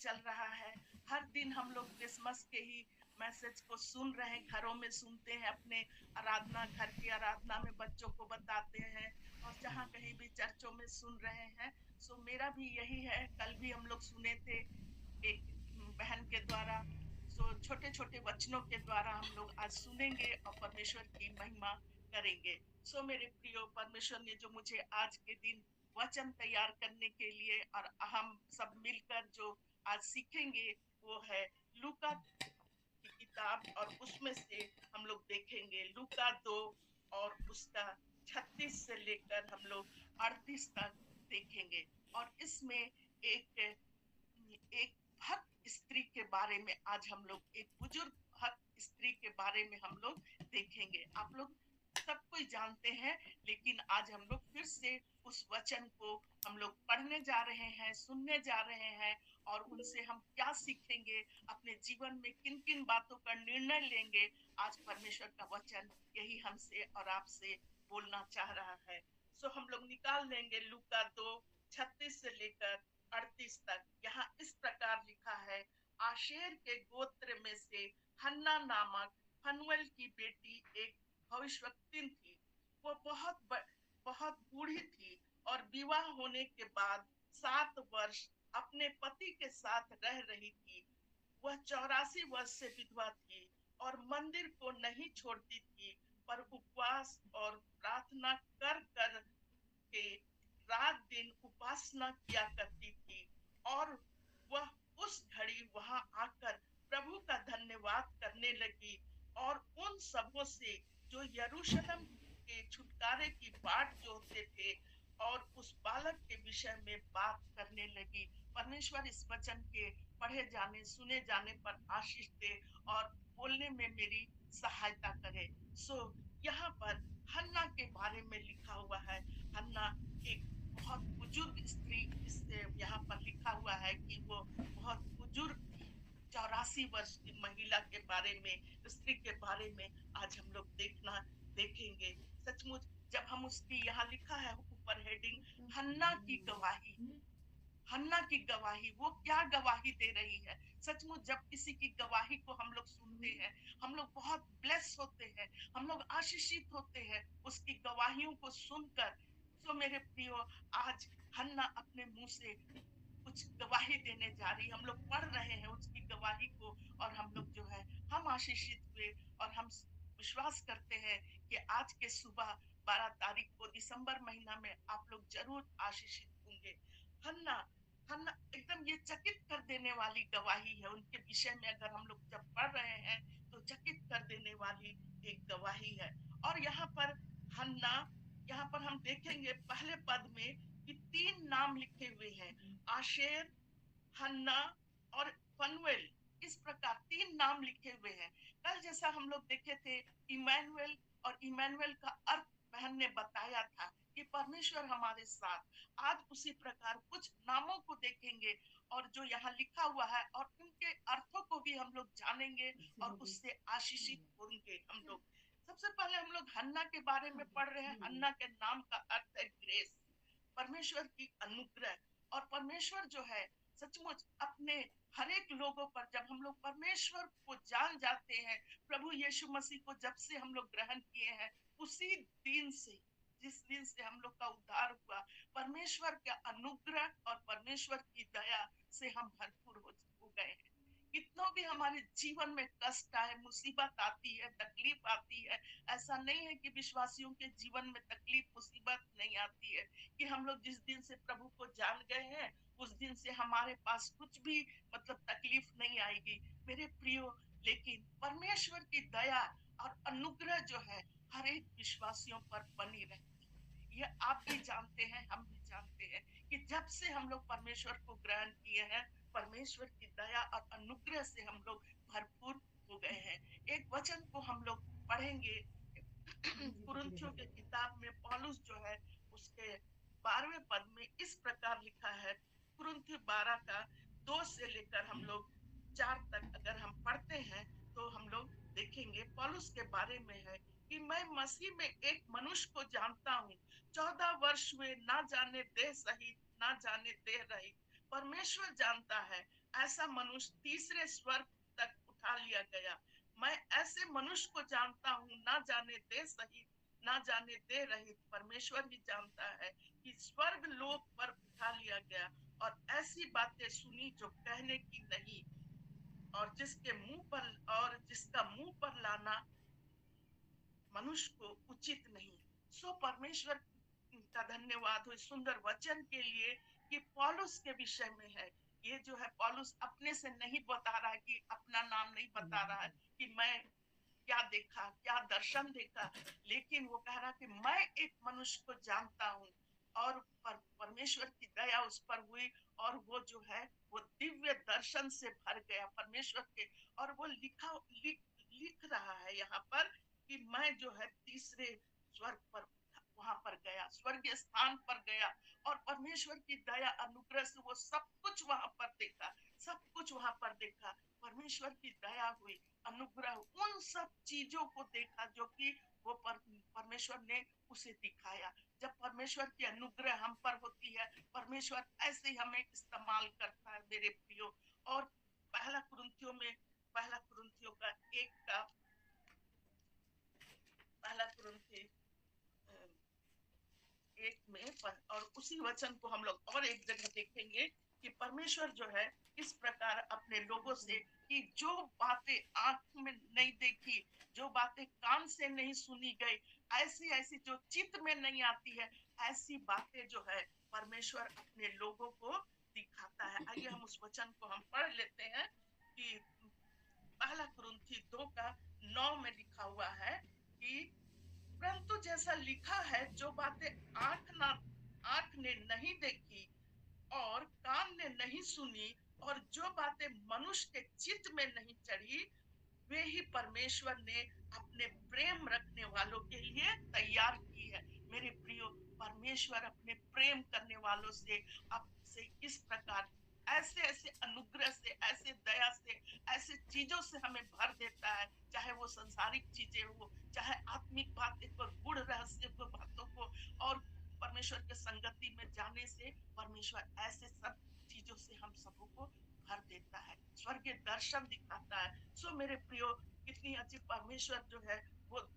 चल रहा है। हर दिन हम लोग क्रिसमस के ही मैसेज को सुन रहे हैं, घरों में सुनते हैं, अपने आराधना घर की आराधना में बच्चों को बताते हैं और जहाँ कहीं भी चर्चों में सुन रहे हैं। सो मेरा भी यही है, कल भी हम लोग सुने थे एक बहन के द्वारा। सो छोटे-छोटे वचनों के द्वारा हम लोग आज सुनेंगे और परमेश्वर की महिमा करेंगे। सो मेरे प्रियो, परमेश्वर ने जो मुझे आज के दिन वचन तैयार करने के लिए और हम सब मिलकर जो आज सीखेंगे वो है लूका की किताब, और उसमें से हम लोग देखेंगे लूका 2 और उसका 36 से लेकर हम लोग 38 तक देखेंगे। और इसमें एक एक भक्त स्त्री के बारे में आज हम लोग, एक बुजुर्ग भक्त स्त्री के बारे में हम लोग देखेंगे। आप लोग सब कोई जानते हैं, लेकिन आज हम लोग फिर से उस वचन को हम लोग पढ़ने जा रहे हैं, सुनने जा रहे हैं और उनसे हम क्या सीखेंगे, अपने जीवन में किन-किन बातों का निर्णय लेंगे। आज परमेश्वर का वचन यही हमसे और आपसे बोलना चाह रहा है। सो हम लोग निकाल लेंगे लूका 2 36 से लेकर 38 तक। यहाँ इस प्रकार लिखा है, आशेर के गोत्र में से हन्ना नामक फनुएल की बेटी एक भविष्यवक्तिन थी। वो बहुत बूढ़ी थी और विवाह होने के बाद 7 वर्ष अपने पति के साथ रह रही थी। वह 84 वर्ष से विधवा थी और मंदिर को नहीं छोड़ती थी, पर उपवास और प्रार्थना कर कर के रात दिन उपासना किया करती थी। और वह उस घड़ी वहां आकर प्रभु का धन्यवाद करने लगी और उन सबों से जो यरूशलेम के छुटकारे की बाट जोहते थे और उस बालक के विषय में बात करने लगी। परमेश्वर इस वचन के पढ़े जाने सुने जाने पर आशीष दे और बोलने में मेरी सहायता करे। सो यहाँ पर हन्ना के बारे में लिखा हुआ है। हन्ना एक बहुत बुजुर्ग स्त्री, इससे यहाँ पर लिखा हुआ है कि वो बहुत बुजुर्ग थी। 84 वर्ष की महिला के बारे में, स्त्री के बारे में आज हम लोग देखेंगे। सचमुच जब हम उसकी, यहाँ लिखा है ऊपर हेडिंग, हन्ना की गवाही। हन्ना की गवाही, वो क्या गवाही दे रही है। सचमुच जब किसी की गवाही को हम लोग सुनते हैं, हम लोग बहुत ब्लेस होते हैं, हम लोग आशीषित होते हैं उसकी गवाहियों को सुनकर। सो मेरे प्रियो, आज हन्ना अपने मुंह से कुछ गवाही देने जा रही है। हम लोग पढ़ रहे हैं उसकी गवाही को और हम लोग जो है हम आशीषित हुए और हम विश्वास करते हैं कि आज के सुबह 12 तारीख को दिसंबर महीना में आप लोग जरूर आशीषित होंगे। हन्ना हन्ना एकदम ये चकित कर देने वाली गवाही है। उनके विषय में अगर हम लोग जब पढ़ रहे हैं तो चकित कर देने वाली एक गवाही है। और यहाँ पर हन्ना, यहाँ पर हम देखेंगे पहले पद में कि 3 नाम लिखे हुए हैं, आशेर, हन्ना और फनुएल। इस प्रकार 3 नाम लिखे हुए हैं। कल जैसा हम लोग देखे थे इमैनुएल, और इमैनुएल का अर्थ बहन ने बताया था कि परमेश्वर हमारे साथ। आज उसी प्रकार कुछ नामों को देखेंगे और जो यहाँ लिखा हुआ है और उनके अर्थों को भी हम लोग जानेंगे और उससे आशीषित होंगे हम लोग। सबसे पहले हम लोग हन्ना के बारे में पढ़ रहे हैं। हन्ना के नाम का अर्थ है ग्रेस, परमेश्वर की अनुग्रह। और परमेश्वर जो है सचमुच अपने हर एक लोगों पर, जब हम लोग परमेश्वर को जान जाते हैं, प्रभु यीशु मसीह को जब से हम लोग ग्रहण किए हैं, उसी दिन से, जिस दिन से हम लोग का उद्धार हुआ, परमेश्वर का अनुग्रह और परमेश्वर की दया से हम भरपूर हो गए हैं। कितनों भी हमारे जीवन में कष्ट आए, मुसीबत आती है, तकलीफ आती है, ऐसा नहीं है कि विश्वासियों के जीवन में तकलीफ मुसीबत नहीं आती है, कि हम लोग जिस दिन से प्रभु को जान गए हैं उस दिन से हमारे पास कुछ भी मतलब तकलीफ नहीं आएगी मेरे प्रियो। लेकिन परमेश्वर की दया और अनुग्रह जो है हर एक विश्वासियों पर बनी रहती है। ये आप भी जानते हैं, हम भी जानते हैं कि जब से हम लोग परमेश्वर को ग्रहण किए हैं, परमेश्वर की दया और अनुग्रह से हम लोग भरपूर हो गए हैं। एक वचन को हम लोग पढ़ेंगे कुरिन्थियों के किताब में। पौलुस जो है उसके 12वें पद में इस प्रकार लिखा है, कुरिन्थियों 12 का 2 से लेकर हम लोग 4 तक अगर हम पढ़ते हैं तो हम लोग देखेंगे पौलुस के बारे में है कि मैं मसीह में एक मनुष्य को जानता हूँ, 14 वर्ष हुए, ना जाने देह सहित ना जाने देह रहित, परमेश्वर जानता है। ऐसा मनुष्य तीसरे स्वर्ग तक उठा लिया गया। मैं ऐसे मनुष्य को जानता हूँ, ना जाने दे सही ना जाने दे रहित, परमेश्वर ही जानता है, कि स्वर्ग लोक पर उठा लिया गया और ऐसी बातें सुनी जो कहने की नहीं, और जिसका मुंह पर लाना मनुष्य को उचित नहीं। सो परमेश्वर का धन्यवाद हो इस सुंदर वचन के लिए कि पौलुस के विषय में है। ये जो है पौलुस अपने से नहीं बता रहा है, कि अपना नाम नहीं बता रहा है कि मैं क्या देखा, क्या दर्शन देखा, लेकिन वो कह रहा कि मैं एक मनुष्य को जानता हूँ, और परमेश्वर की दया उस पर हुई, और वो जो है वो दिव्य दर्शन से भर गया परमेश्वर के। और वो लिख रहा है यहाँ पर कि मैं जो है तीसरे स्वर्ग पर, वहां पर गया, स्वर्गीय स्थान पर गया, और परमेश्वर की दया अनुग्रह से वो सब कुछ वहां पर देखा, सब कुछ वहां पर देखा। परमेश्वर की दया हुई, अनुग्रह, उन सब चीजों को देखा जो कि वो परमेश्वर ने उसे दिखाया। जब परमेश्वर की अनुग्रह हम पर होती है, परमेश्वर ऐसे ही हमें इस्तेमाल करता है मेरे प्रियो। और पहला कुरिन्थियों का पहला कुरिन्थी एक में, और उसी वचन को हम लोग और एक जगह देखेंगे कि परमेश्वर जो है इस प्रकार अपने लोगों से, कि जो बातें आंख में नहीं देखी, जो बातें कान से नहीं सुनी गई, ऐसी ऐसी जो चित्त में नहीं आती है, ऐसी बातें जो है परमेश्वर अपने लोगों को दिखाता है। आइए हम उस वचन को हम पढ़ लेते हैं कि पहला कुरिन्थी 2 का 9 में लिखा हुआ है कि परंतु जैसा लिखा है, जो बातें आंख ने नहीं देखी और कान ने नहीं सुनी, और जो बातें मनुष्य के चित्त में नहीं चढ़ी, वे ही परमेश्वर ने अपने प्रेम रखने वालों के लिए तैयार की है। मेरे प्रियो, परमेश्वर अपने प्रेम करने वालों से आपसे इस प्रकार ऐसे ऐसे अनुग्रह से, ऐसे दया से, ऐसे चीजों से हमें भर देता है, चाहे वो संसारिक चीजें हो, चाहे आत्मिक बातें को, गुड़ रहस्य को, बातों को, और परमेश्वर के संगति में जाने से परमेश्वर ऐसे सब चीजों से हम सबों को भर देता है, स्वर्गीय दर्शन दिखाता है। सो मेरे प्रियो, कितनी अच्छी परमेश्वर जो है वो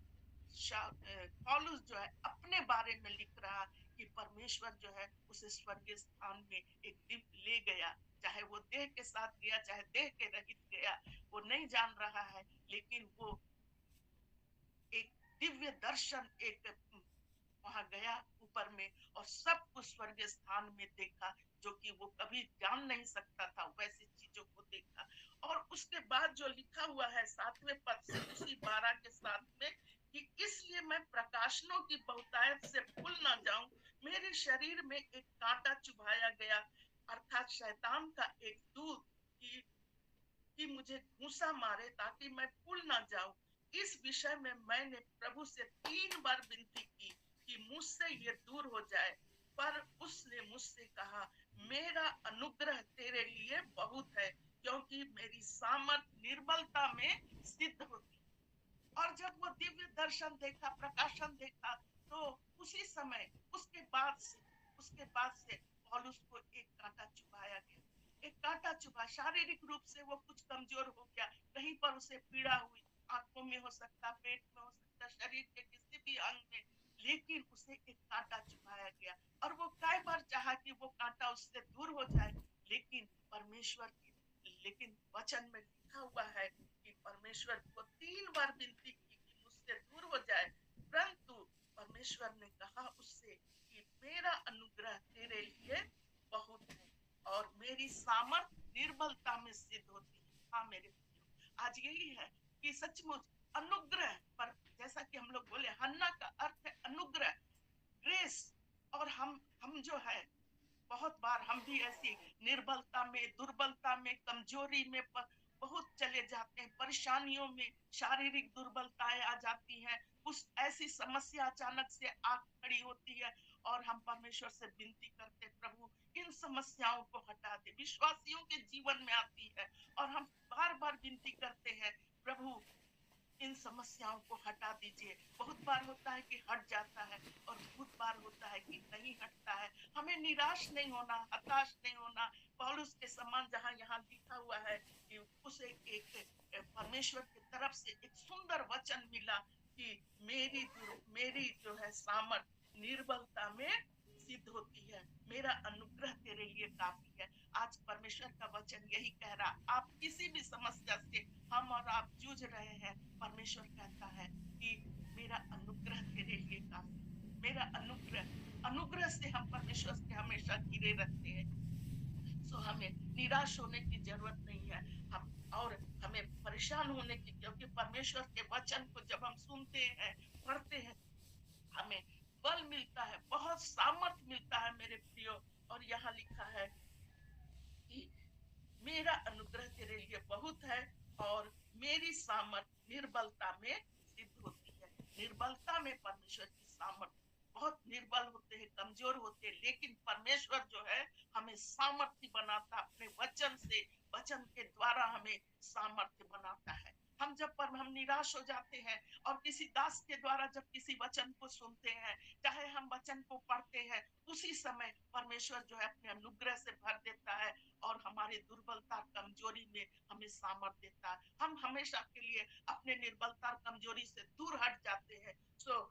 पौलुस जो है अपने बारे में लिख रहा कि परमेश्वर जो है उसे स्वर्गीय स्थान में एक दिन ले गया, चाहे वो देह के साथ गया, चाहे देह के रहित गया, वो नहीं जान रहा है, लेकिन वो एक दिव्य दर्शन, एक वहां गया ऊपर में, और सब कुछ स्वर्गीय स्थान में देखा, जो कि वो कभी जान नहीं सकता था, वैसी चीजों को देखा। और उसके बाद जो लिखा हुआ है 7वें पद से उसी 12 के साथ में, कि इसलिए मैं प्रकाशनों की बहुतायत से भूल ना जाऊं, मेरे शरीर में एक कांटा चुभाया गया, अर्थात शैतान का एक दूत, कि मुझे घूसा मारे, ताकि मैं भूल ना जाऊं। इस विषय में मैंने प्रभु से 3 बार विनती की कि मुझसे ये दूर हो जाए, पर उसने मुझसे कहा, मेरा अनुग्रह तेरे लिए बहुत है, क्योंकि मेरी सामर्थ निर्बलता में सिद्ध होती। और जब वो दिव्य दर्शन देखा, प्रकाशन देखा, तो उसी समय उसके बाद से पौलुस को एक कांटा चुभाया गया, एक कांटा चुभा। शारीरिक रूप से वो कुछ कमजोर हो गया, कहीं पर उसे पीड़ा हुई, आंखों में हो सकता, पेट में हो सकता, शरीर के किसी भी अंग में, लेकिन उसे एक कांटा चुभाया गया। और वो कई बार चाहा कि वो कांटा उससे दूर हो जाए, लेकिन लेकिन वचन में लिखा हुआ है कि परमेश्वर को 3 बार विनती की कि मुझसे दूर हो जाए, परंतु परमेश्वर ने कहा उससे कि मेरा अनुग्रह तेरे लिए बहुत है, और मेरी सामर्थ निर्बलता में सिद्ध होती है। हाँ मेरे प्रियो, आज यही है कि सचमुच अनुग्रह पर, जैसा कि हम लोग बोले, हन्ना का अर्थ है अनुग्रह, ग्रेस। और हम जो है बहुत बार हम भी ऐसी निर्बलता में, दुर्बलता में, कमजोरी में बहुत चले जाते हैं, परेशानियों में शारीरिक दुर्बलताएं आ जाती हैं, कुछ ऐसी समस्या अचानक से आ खड़ी होती है, और हम परमेश्वर से विनती करते, प्रभु इन समस्याओं को हटा दे। विश्वासियों के जीवन में आती है, और हम बार बार विनती करते हैं, प्रभु इन समस्याओं को हटा दीजिए। बहुत बार होता है कि हट जाता है और बहुत बार होता है कि नहीं हटता है। हमें निराश नहीं होना, हताश नहीं होना। पौलुस के समान जहाँ यहाँ लिखा हुआ है कि उसे एक परमेश्वर की तरफ से एक सुंदर वचन मिला कि मेरी जो है सामर्थ निर्बलता में सिद्ध होती है, मेरा अनुग्रह तेरे लिए काफी है। आज परमेश्वर का वचन यही कह रहा, आप किसी भी समस्या से हम और आप जूझ रहे हैं, परमेश्वर कहता है कि मेरा अनुग्रह तेरे लिए काफी है। मेरा अनुग्रह, अनुग्रह से हम परमेश्वर से हमेशा घिरे रहते हैं। सो हमें निराश होने की जरूरत नहीं है, हम और हमें परेशान होने की, क्योंकि परमेश्वर के वचन को जब हम सुनते हैं, पढ़ते हैं, हमें बल मिलता है, बहुत सामर्थ मिलता है मेरे प्रियो। और यहाँ लिखा है कि मेरा अनुग्रह तेरे लिए बहुत है और मेरी सामर्थ निर्बलता में सिद्ध होती है। निर्बलता में परमेश्वर की सामर्थ, बहुत निर्बल होते हैं, कमजोर होते हैं, लेकिन परमेश्वर जो है हमें सामर्थ्य बनाता, अपने वचन से, वचन के द्वारा हमें सामर्थ्य बनाता है। हम निराश हो जाते हैं और किसी दास के द्वारा जब किसी वचन को सुनते हैं, चाहे हम वचन को पढ़ते हैं, उसी समय परमेश्वर जो है अपने अनुग्रह से भर देता है और हमारे दुर्बलता कमजोरी में हमें सामर्थ देता है। हम हमेशा के लिए अपने निर्बलता कमजोरी से दूर हट जाते हैं। सो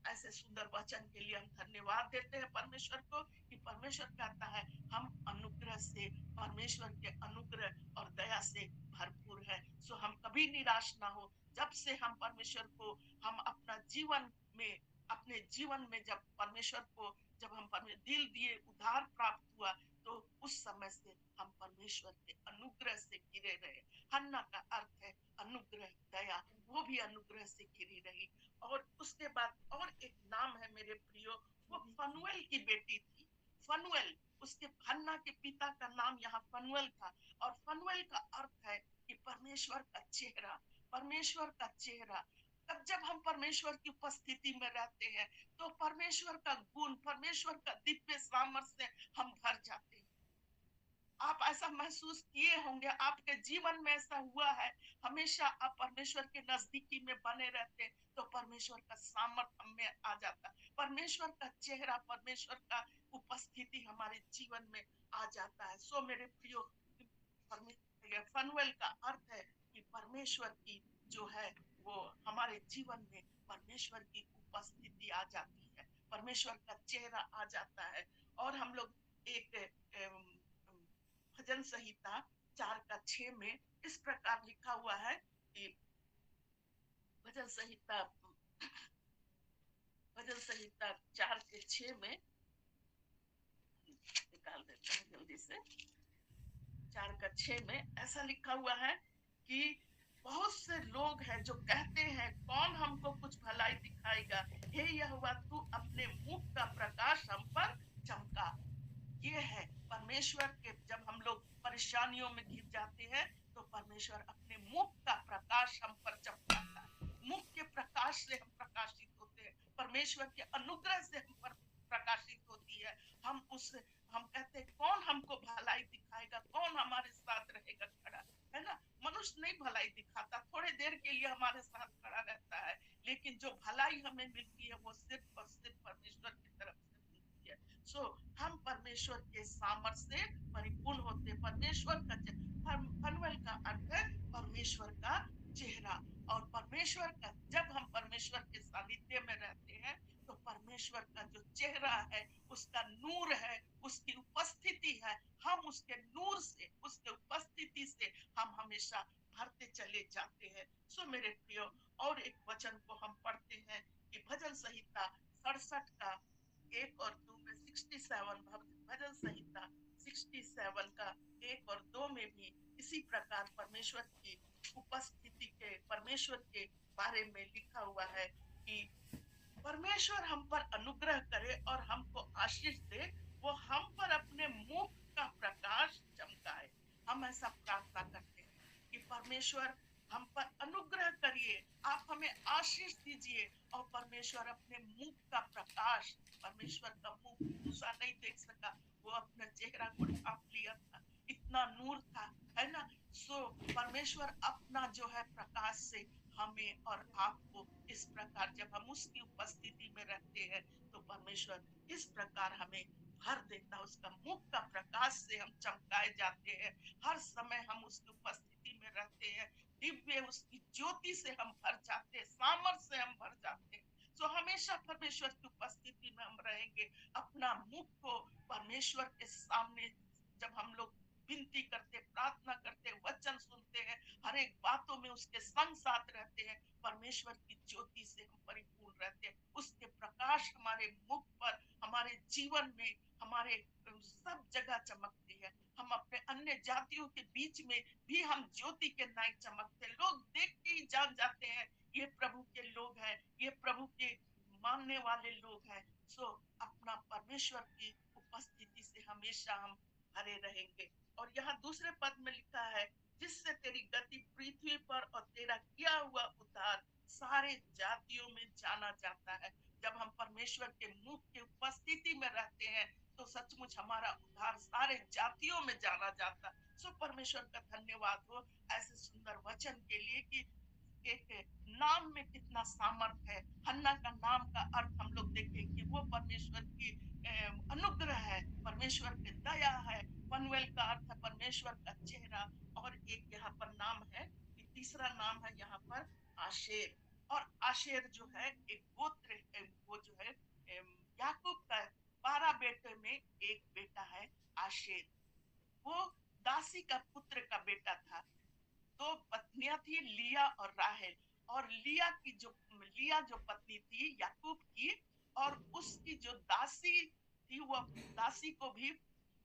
ऐसे सुंदर वचन के लिए हम धन्यवाद देते हैं परमेश्वर को कि परमेश्वर कहता है हम अनुग्रह से, परमेश्वर के अनुग्रह और दया से भरपूर है। सो हम कभी निराश ना हो। जब से हम परमेश्वर को, हम अपना जीवन में, अपने जीवन में जब परमेश्वर को, जब हम दिल दिए, उद्धार प्राप्त हुआ, तो उस समय से हम परमेश्वर के अनुग्रह से घिरे रहे। हन्ना का अर्थ है अनुग्रह, दया, वो भी अनुग्रह से घिरी रही। और उसके बाद और एक नाम है मेरे प्रियो, वो फनुएल की बेटी थी। फनुएल, उसके हन्ना के पिता का नाम यहाँ फनुएल था। और फनुएल का अर्थ है कि परमेश्वर का चेहरा, परमेश्वर का चेहरा। तब जब हम परमेश्वर की उपस्थिति में रहते हैं, तो परमेश्वर का गुण, परमेश्वर का दिव्य सामर्थ्य से हम भर जाते हैं। आप ऐसा महसूस किए होंगे, आपके जीवन में ऐसा हुआ है, हमेशा आप परमेश्वर के नजदीकी में बने रहते, तो परमेश्वर का सामर्थ हम में आ जाता, परमेश्वर का चेहरा, परमेश्वर का उपस्थिति हमारे जीवन में आ जाता है। सो मेरे प्रियो, फनवेल का अर्थ है कि परमेश्वर की जो है वो हमारे जीवन में परमेश्वर की उपस्थिति आ जाती है, परमेश्वर का चेहरा आ जाता है। और हम लोग एक भजन संहिता 4:6 में इस प्रकार लिखा हुआ है कि भजन संहिता, भजन संहिता 4:6 में निकाल देते हैं जल्दी से। 4:6 में ऐसा लिखा हुआ है कि बहुत से लोग हैं जो कहते हैं कौन हमको कुछ भलाई दिखाएगा, हे यहोवा तू अपने मुख का प्रकाश हम पर चमका। ये है परमेश्वर के, जब हम लोग परेशानियों में घिर जाते हैं, तो परमेश्वर अपने मुख का प्रकाश हम पर चमकाता है। मुख के प्रकाश से हम प्रकाशित होते हैं, परमेश्वर के अनुग्रह से हम पर प्रकाशित होती है। हम कहते हैं कौन हमको भलाई दिखाएगा, कौन हमारे साथ रहेगा खड़ा, है ना। मनुष्य नहीं भलाई दिखाता, थोड़े देर के लिए हमारे साथ खड़ा रहता है, लेकिन जो भलाई हमें मिलती है वो सिर्फ और सिर्फ परमेश्वर की तरफ से मिलती है। सो हम परमेश्वर के सामर्थ्य से परिपूर्ण होते। परमेश्वर का फनवल का अर्थ है परमेश्वर का चेहरा। और परमेश्वर का, जब हम परमेश्वर के सानिध्य में रहते हैं, तो परमेश्वर का जो चेहरा है, उसका नूर है, उसकी उपस्थिति है, हम उसके नूर से, उसके उपस्थिति से हम हमेशा भरते चले जाते हैं। सो मेरे प्रियो, और एक वचन को हम पढ़ते हैं कि भजन संहिता 67 का 1 और 2 में, 67 भजन संहिता 67 का 1 और 2 में भी इसी प्रकार परमेश्वर की उपस्थिति के, परमेश्वर के बारे में लिखा हुआ है कि परमेश्वर हम पर अनुग्रह करे और हमको आशीष दे, वो हम पर अपने मुख का प्रकाश चमकाए। हम ऐसा प्रार्थना करते हैं कि परमेश्वर हम पर अनुग्रह करिए, आप हमें आशीष दीजिए। और परमेश्वर अपने मुख का प्रकाश, परमेश्वर का मुख मूसा नहीं देख सका, वो अपना चेहरा को ढांप लिया था, इतना नूर था, है ना। सो परमेश्वर अपना जो है प्रकाश से हमें और आपको इस प्रकार जब हम उसकी उपस्थिति में रहते हैं तो परमेश्वर इस प्रकार हमें भर देता है। उसका मुख का प्रकाश से हम चमकाए जाते हैं। हर समय हम उसकी उपस्थिति में रहते हैं। दिव्य उसकी ज्योति से हम भर जाते हैं, सामर्थ से हम भर जाते हैं। सो हमेशा परमेश्वर की उपस्थिति में हम रहेंगे। अपना मुख को परमेश्वर के सामने जब हम लोग विनती करते, प्रार्थना करते, वचन सुनते हैं, हर एक बातों में उसके संग साथ रहते हैं, परमेश्वर की ज्योति से हम परिपूर्ण रहते हैं। उसके प्रकाश हमारे मुख पर, हमारे जीवन में, हमारे सब जगह चमकती है। हम अपने अन्य जातियों के बीच में भी हम ज्योति के नाई चमकते हैं। लोग देख के ही जान जाते हैं ये प्रभु के लोग हैं, ये प्रभु के मानने वाले लोग हैं। सो अपना परमेश्वर की उपस्थिति से हमेशा हम भरे रहेंगे। और यहाँ दूसरे पद में लिखा है, जिससे तेरी गति पृथ्वी पर और तेरा किया हुआ उद्धार सारे जातियों में जाना जाता है। जब हम परमेश्वर के मुख की उपस्थिति में रहते हैं तो सचमुच हमारा उद्धार सारे जातियों में जाना जाता है। सो परमेश्वर का धन्यवाद हो ऐसे सुंदर वचन के लिए कि एक नाम में कितना सामर्थ है। हन्ना का नाम का अर्थ हम लोग देखें कि वो परमेश्वर की अनुग्रह है, परमेश्वर की दया है। पनवेल का अर्थ है परमेश्वर का चेहरा। और एक यहाँ पर नाम है कि तीसरा नाम है यहाँ पर आशेर। और आशेर जो है एक गोत्र है, वो जो है याकूब का 12 बेटे में एक बेटा है आशेर। वो दासी का पुत्र का बेटा था। दो पत्नियां थी, लिया और राहेल। और लिया जो पत्नी थी याकूब की, और उसकी जो दासी थी वो दासी को भी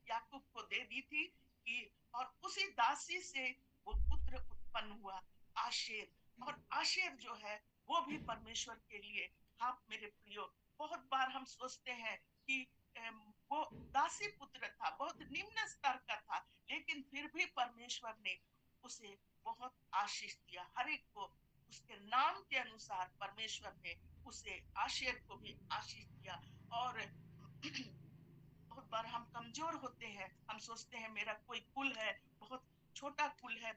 याकूब को दे दी थी कि, और उसी दासी से वो पुत्र उत्पन्न हुआ आशेर। और आशेर जो है वो भी परमेश्वर के लिए, हाँ मेरे प्रियो, बहुत बार हम सोचते हैं कि वो दासी पुत्र था, बहुत निम्न स्तर का था, लेकिन फिर भी परमेश्वर ने उसे बहुत आशीष दिया। हर एक को उसके नाम के अनुसार परमेश्वर ने उसे आशेर को भी आशीष दिया। और बहुत बार हम कमजोर होते हैं, हम सोचते हैं मेरा कोई कुल है, बहुत छोटा कुल है,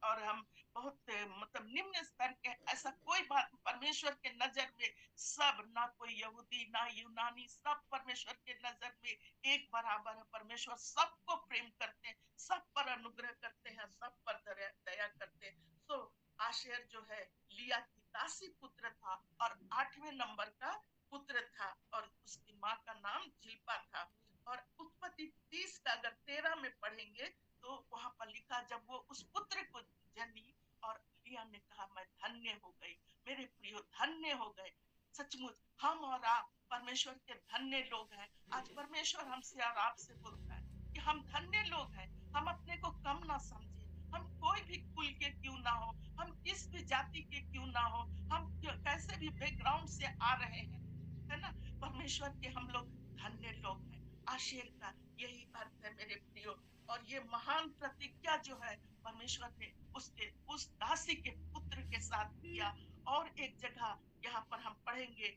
और हम बहुत मतलब निम्न स्तर के। ऐसा कोई बात, परमेश्वर के नजर में सब, ना कोई यहूदी ना यूनानी, सब परमेश्वर के नजर में एक बराबर है। परमेश्वर सबको प्रेम करते हैं, सब पर अनुग्रह करते हैं, सब पर दया दया करते हैं। सो आशेर जो है लिया की दासी पुत्र था और 8वें नंबर का पुत्र था, और उसकी माँ का नाम जिल्पा था। और उत्पत्ति 30 का अगर 13 में पढ़ेंगे तो वहां पर लिखा, जब वो उस पुत्र को जनी और लिया ने कहा मैं धन्य हो गई। मेरे प्रियो, धन्य हो गए। सचमुच हम और आप परमेश्वर के धन्य लोग हैं। आज परमेश्वर हमसे और आपसे बोलता है कि हम धन्य लोग हैं। हम अपने को कम ना समझे। हम कोई भी कुल के क्यों ना हो, हम किस भी जाति के क्यों ना हो, हम कैसे भी बैकग्राउंड से आ रहे हैं, है ना, परमेश्वर के हम लोग धन्य लोग हैं। आशीर का यही अर्थ है मेरे प्रियो। और ये महान प्रतिज्ञा जो है परमेश्वर ने उसके उस दासी के पुत्र के साथ किया। और एक जगह यहाँ पर हम पढ़ेंगे,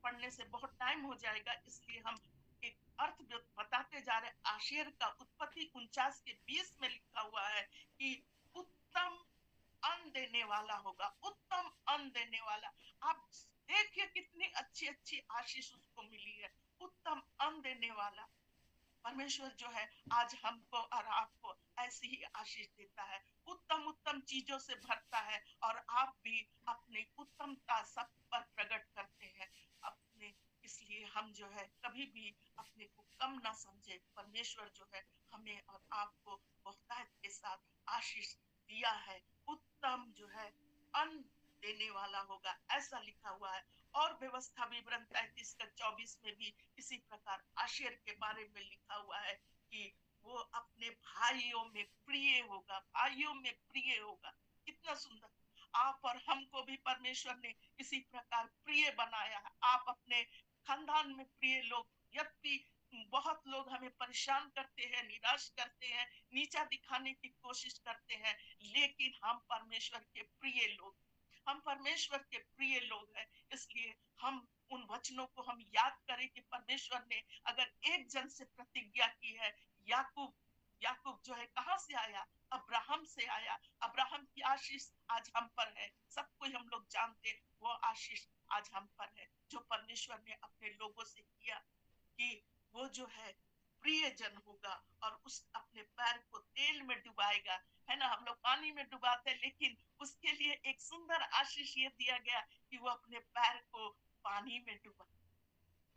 पढ़ने से बहुत टाइम हो जाएगा इसलिए हम एक अर्थ बताते जा रहे हैं। आशेर का उत्पत्ति 49 के 20 में लिखा हुआ है कि उत्तम अन्न देने वाला होगा, उत्तम अन्न देने वाला। आप देखिए कितनी अच्छी अच्छी आशीष उसको मिली है, उत्तम अन्न देने वाला। परमेश्वर जो है आज हमको और आपको ऐसी ही आशीष देता है, उत्तम उत्तम चीजों से भरता है। और आप भी अपनी उत्तमता सब पर प्रकट करते हैं अपने। इसलिए हम जो है कभी भी अपने को कम ना समझे। परमेश्वर जो है हमें और आपको बहुतायत के साथ आशीष दिया है। उत्तम जो है अन्न देने वाला होगा, ऐसा लिखा हुआ है। और व्यवस्था विवरण 33 का 24 में भी इसी प्रकार आशेर के बारे में लिखा हुआ है कि वो अपने भाइयों में प्रिय होगा, भाइयों में प्रिय होगा। कितना सुंदर। आप और हमको भी परमेश्वर ने इसी प्रकार प्रिय बनाया है। आप अपने खानदान में प्रिय लोग। यद्यपि बहुत लोग हमें परेशान करते हैं, निराश करते हैं, नीचा दिखाने की कोशिश करते हैं, लेकिन हम परमेश्वर के प्रिय लोग, हम परमेश्वर के प्रिय लोग हैं। इसलिए हम उन वचनों को हम याद करें कि परमेश्वर ने अगर एक जन से प्रतिज्ञा की है, याकूब याकूब जो है कहाँ से आया? अब्राहम से आया। अब्राहम की आशीष आज हम पर है। सब कोई हम लोग जानते हैं, वो आशीष आज हम पर है, जो परमेश्वर ने अपने लोगों से किया कि वो जो है प्रियजन होगा और उस अपने पैर को तेल में डुबाएगा। है ना? हम लोग पानी में डुबाते हैं, लेकिन उसके लिए एक सुंदर आशीष ये दिया गया कि वो अपने पैर को पानी में डुबा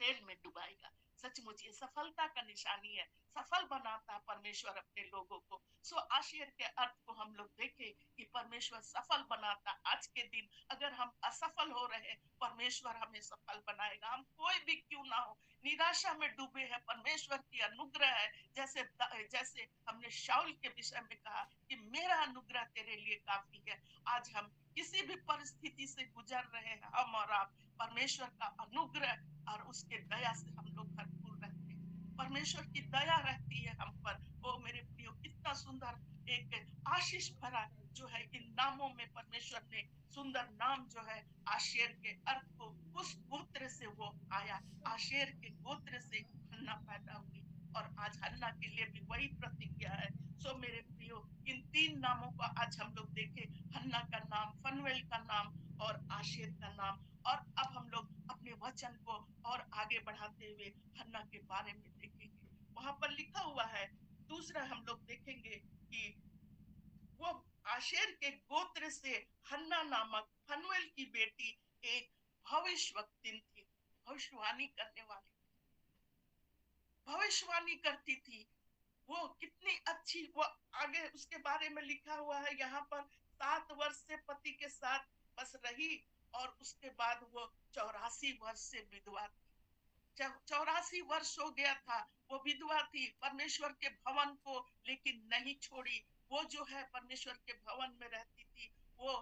तेल में डुबाएगा। सचमुच ये सफलता का निशानी है। सफल बनाता परमेश्वर अपने लोगों को। सो आशीष के अर्थ को हम लोग देखें कि परमेश्वर सफल बनाता। आज के दिन अगर हम असफल हो रहे हैं, परमेश्वर हमें सफल बनाएगा। हम कोई भी क्यों ना हो, निराशा में डूबे हैं, परमेश्वर की अनुग्रह है। जैसे हमने शाऊल के विषय में कहा कि मेरा अनुग्रह तेरे लिए काफी है। आज हम किसी भी परिस्थिति से गुजर रहे हैं, हम और आप परमेश्वर का अनुग्रह और उसके दया से हम लोग भरपूर रहते हैं। परमेश्वर की दया रहती है हम पर। ओ मेरे प्रियो, कितना सुंदर एक आशीष भरा जो है इन नामों में परमेश्वर ने सुंदर नाम जो है आशेर के अर्थ को उस गोत्र से वो आया। आशेर के गोत्र से हन्ना पैदा हुई और आज हन्ना के लिए भी वही प्रतिज्ञा है। सो मेरे प्रियो, इन तीन नामों को आज हम लोग देखें, हन्ना का नाम, फनवेल का नाम और आशेर का नाम। और अब हम लोग अपने वचन को और आगे बढ़ाते हुए हन्ना के बारे में देखेंगे। वहां पर लिखा हुआ है, दूसरा हम लोग देखेंगे कि वो आशेर के गोत्र से हन्ना नामक फनुएल की बेटी एक भविष्यवक्तिन थी, भविष्यवाणी करने वाली, भविष्यवाणी करती थी। वो कितनी अच्छी, वो आगे उसके बारे में लिखा हुआ है यहाँ पर, 7 वर्ष से पति के साथ बस रही और उसके बाद वो 84 वर्ष से विधवा थी। 84 वर्ष हो गया था, वो विधवा थी, परमेश्वर के भवन को लेकिन नहीं छोड़ी। वो जो है परमेश्वर के भवन में रहती थी। वो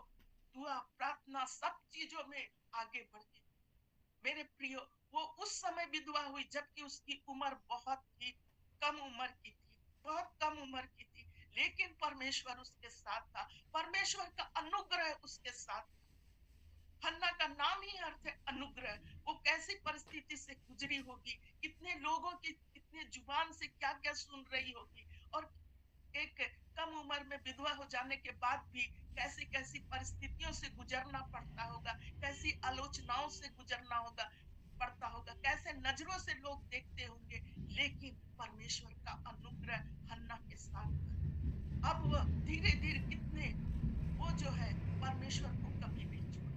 दुआ प्रार्थना सब चीजों में आगे बढ़ती थी। मेरे प्रियो, वो उस समय विधवा हुई जबकि उसकी उम्र बहुत ही कम उम्र की थी, बहुत कम उम्र की थी, लेकिन परमेश्वर उसके साथ था। परमेश्वर का अनुग्रह उसके साथ। हन्ना का नाम ही अर्थ है अनुग्रह। वो कैसी परिस्थिति से गुजरी होगी, कितने लोगों की कितने जुबान से क्या क्या सुन रही होगी, और एक कम उम्र में विधवा हो जाने के बाद भी कैसी कैसी परिस्थितियों से गुजरना पड़ता होगा, कैसी आलोचनाओं से गुजरना होगा पड़ता होगा, कैसे नजरों से लोग देखते होंगे, लेकिन परमेश्वर का अनुग्रह हन्ना के साथ था। अब वह धीरे धीरे कितने, वो जो है परमेश्वर को कभी नहीं छोड़ी,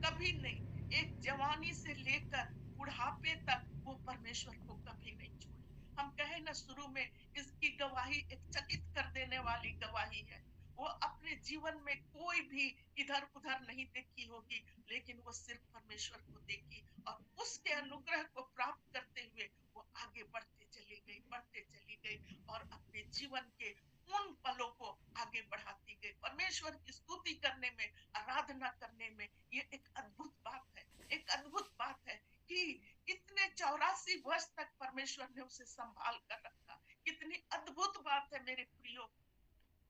कभी नहीं। एक जवानी से लेकर बुढ़ापे तक वो परमेश्वर को कभी नहीं छोड़ी। हम कहे ना शुरू में, इसकी गवाही एक चकित कर देने वाली गवाही है। वो अपने जीवन में कोई भी इधर उधर नहीं देखी होगी, लेकिन वो सिर्फ परमेश्वर को देखी और उसके अनुग्रह को प्राप्त करते हुए वो आगे बढ़ते चली गई और अपने जीवन के उन पलों को आगे बढ़ाती गई, परमेश्वर की स्तुति करने में, आराधना करने में। ये एक अद्भुत बात है, एक अद्भुत बात है कि इतने 84 वर्ष तक परमेश्वर ने उसे संभाल कर रखा। कितनी अद्भुत बात है मेरे प्रियो।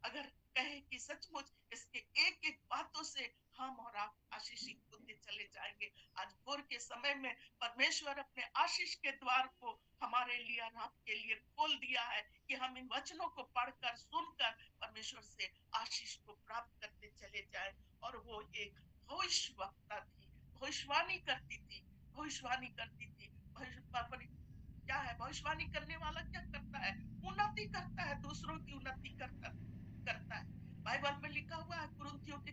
अगर कहे कि सचमुच इसके एक एक बातों से हम और आप आशीषित होते चले जाएंगे। आज भोर के समय में परमेश्वर अपने आशीष के द्वार को हमारे लिए और आपके लिए खोल दिया है कि हम इन वचनों को पढ़कर सुनकर परमेश्वर से आशीष को प्राप्त करते चले जाए। और वो एक भविष्यवक्ता थी, भविष्यवाणी करती थी, भविष्यवाणी करती थी। क्या है भविष्यवाणी करने वाला? क्या करता है? उन्नति करता है, दूसरों की उन्नति करता है। बाइबल में लिखा हुआ है, कुरिन्थियों की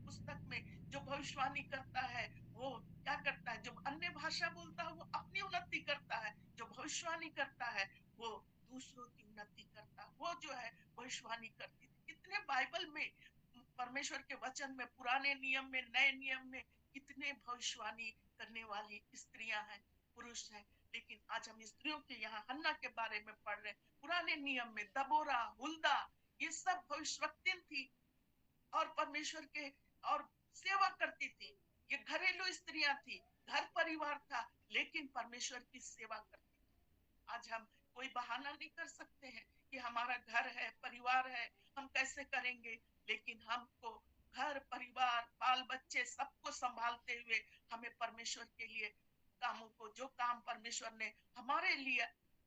पुस्तक में, जो भविष्यवाणी करता है वो क्या करता है? जो अन्य भाषा बोलता है वो अपनी उन्नति करता है, जो भविष्यवाणी करता है वो दूसरों की उन्नति करता है। वो जो है भविष्यवाणी करती थी। कितने बाइबल में, परमेश्वर के वचन में, पुराने नियम में, नए नियम में कितने भविष्यवाणी करने वाली स्त्रियां हैं, पुरुष हैं। लेकिन आज हम स्त्रियों के यहाँ हन्ना के बारे में पढ़ रहे हैं। पुराने नियम में दबोरा, हुल्दा, ये सब भविष्यवक्तिन थी और परमेश्वर के और सेवा करती थी। ये घरेलू स्त्रियां थी, घर परिवार था, लेकिन परमेश्वर की सेवा करती। आज हम कोई बहाना नहीं कर सकते हैं कि हमारा घर है, परिवार है, हम कैसे करेंगे। लेकिन हमको घर परिवार बाल बच्चे सबको संभालते हुए हमें परमेश्वर के लिए कामों को, जो काम परमेश्वर ने हमारे लिए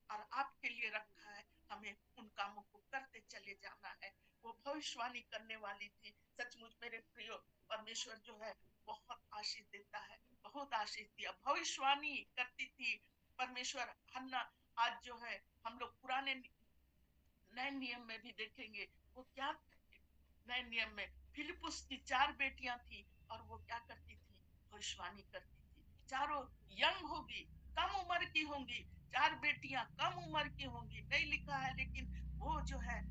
और आपके लिए रखा है, हमें उन कामों को करते चले जाना है। वो भविष्यवाणी करने वाली थी। सचमुच मेरे प्रिय, परमेश्वर जो है बहुत आशीष देता है, बहुत आशीष दिया। भविष्यवाणी करती थी परमेश्वर। हन्ना आज जो है हम लोग पुराने नए नियम में भी देखेंगे वो क्या, नए नियम में फिलिपुस की 4 बेटियां थी और वो क्या करती थी, भविष्यवाणी करती थी। चारों यंग होगी, कम उम्र की होंगी, 4 बेटियां कम उम्र की होंगी, नहीं लिखा है, लेकिन वो जो है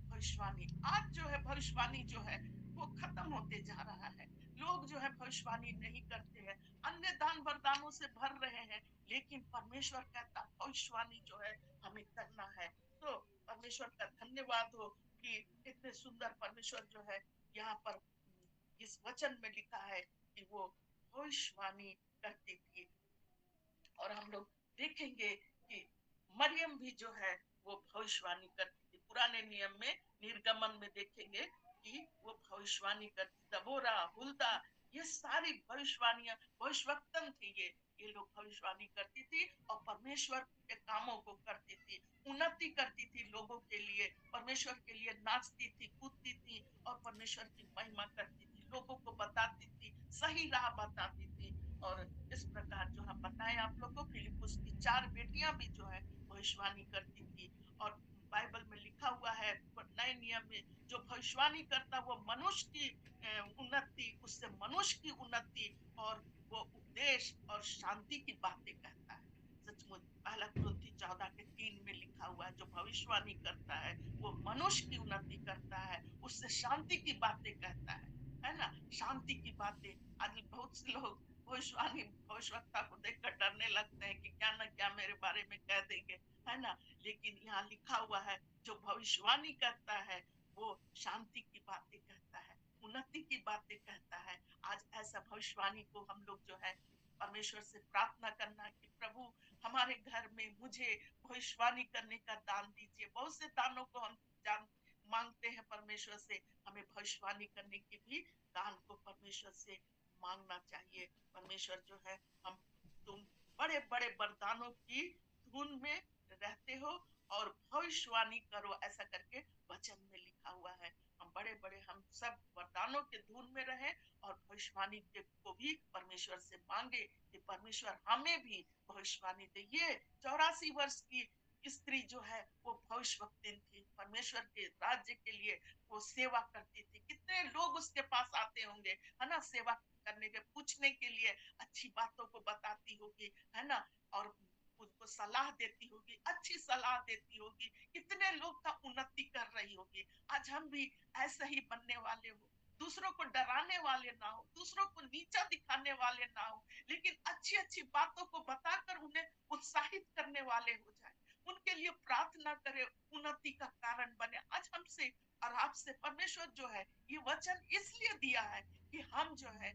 भविष्यवाणी, आज जो है भविष्यवाणी जो है वो खत्म होते जा रहा है। लोग जो है भविष्यवाणी नहीं करते हैं, अन्य दान वरदानों से भर रहे हैं, लेकिन परमेश्वर कहता भविष्यवाणी जो है हमें करना है। तो परमेश्वर का धन्यवाद हो कि इतने सुंदर परमेश्वर जो है यहाँ पर इस वचन में लिखा है कि वो भविष्यवाणी करती थी। और हम लोग देखेंगे कि मरियम भी जो है वो भविष्यवाणी करती थी। पुराने नियम में निर्गमन में देखेंगे कि वो भविष्यवाणी करती। दबोरा, हुल्दा, ये सारी भविष्यवाणियां, भविष्यवक्तन थी। ये लोग भविष्यवाणी करती थी और परमेश्वर के कामों को करती थी, उन्नति करती थी लोगों के लिए, परमेश्वर के लिए नाचती थी, कूदती थी और परमेश्वर की महिमा करती थी, लोगों को बताती थी, सही राह बताती थी। और इस प्रकार जो हम बताएं आप लोग को, फिलिपुस की 4 बेटियां भी जो है भविष्यवाणी करती थी। और बाइबल में लिखा हुआ है नए नियम में, जो भविष्यवाणी करता वो मनुष्य की उन्नति, उससे मनुष्य की उन्नति और वो उपदेश और शांति की बातें कहता है। सचमुच पहला कुरिन्थी 14:3 में लिखा हुआ है, जो भविष्यवाणी करता है वो मनुष्य की उन्नति करता है, उससे शांति की बातें कहता है ना, शांति की बातें। आज बहुत से लोग भविष्यवाणी, भविष्यवक्ता को देखकर डरने लगते हैं कि क्या ना क्या मेरे बारे में कह देंगे, है ना। लेकिन यहाँ लिखा हुआ है जो भविष्यवाणी करता है वो शांति की बातें कहता है, उन्नति की बातें कहता है। आज ऐसा भविष्यवाणी को हम लोग जो है परमेश्वर से प्रार्थना करना कि प्रभु हमारे घर में मुझे भविष्यवाणी करने का दान दीजिए। बहुत से दानों को हम जान मांगते हैं परमेश्वर से, हमें भविष्यवाणी करने की भी दान को परमेश्वर से मांगना चाहिए। परमेश्वर जो है, हम तुम बड़े बड़े वरदानों की धुन में रहते हो और भविष्यवाणी करो, ऐसा करके वचन में लिखा हुआ है। हम बड़े बड़े, हम सब वरदानों के धुन में रहे और भविष्यवाणी को भी परमेश्वर से मांगे कि परमेश्वर हमें भी भविष्यवाणी दे। ये 84 वर्ष की स्त्री जो है वो भविष्यवक्तिन थी, परमेश्वर के राज्य के लिए वो सेवा करती थी। कितने लोग उसके पास आते होंगे, है ना, सेवा करने के, पूछने के लिए, अच्छी बातों को बताती होगी, है ना, और उनको सलाह देती होगी, अच्छी सलाह देती होगी, कितने लोग का उन्नति कर रही होगी। आज हम भी ऐसा ही बनने वाले हो, दूसरों को डराने वाले ना हो, दूसरों को नीचा दिखाने वाले ना हो, लेकिन अच्छी अच्छी बातों को बताकर उन्हें उत्साहित करने वाले हो जाए, उनके लिए प्रार्थना करे, उन्नति का कारण बने। आज हमसे और आपसे परमेश्वर जो है ये वचन इसलिए दिया है कि हम जो है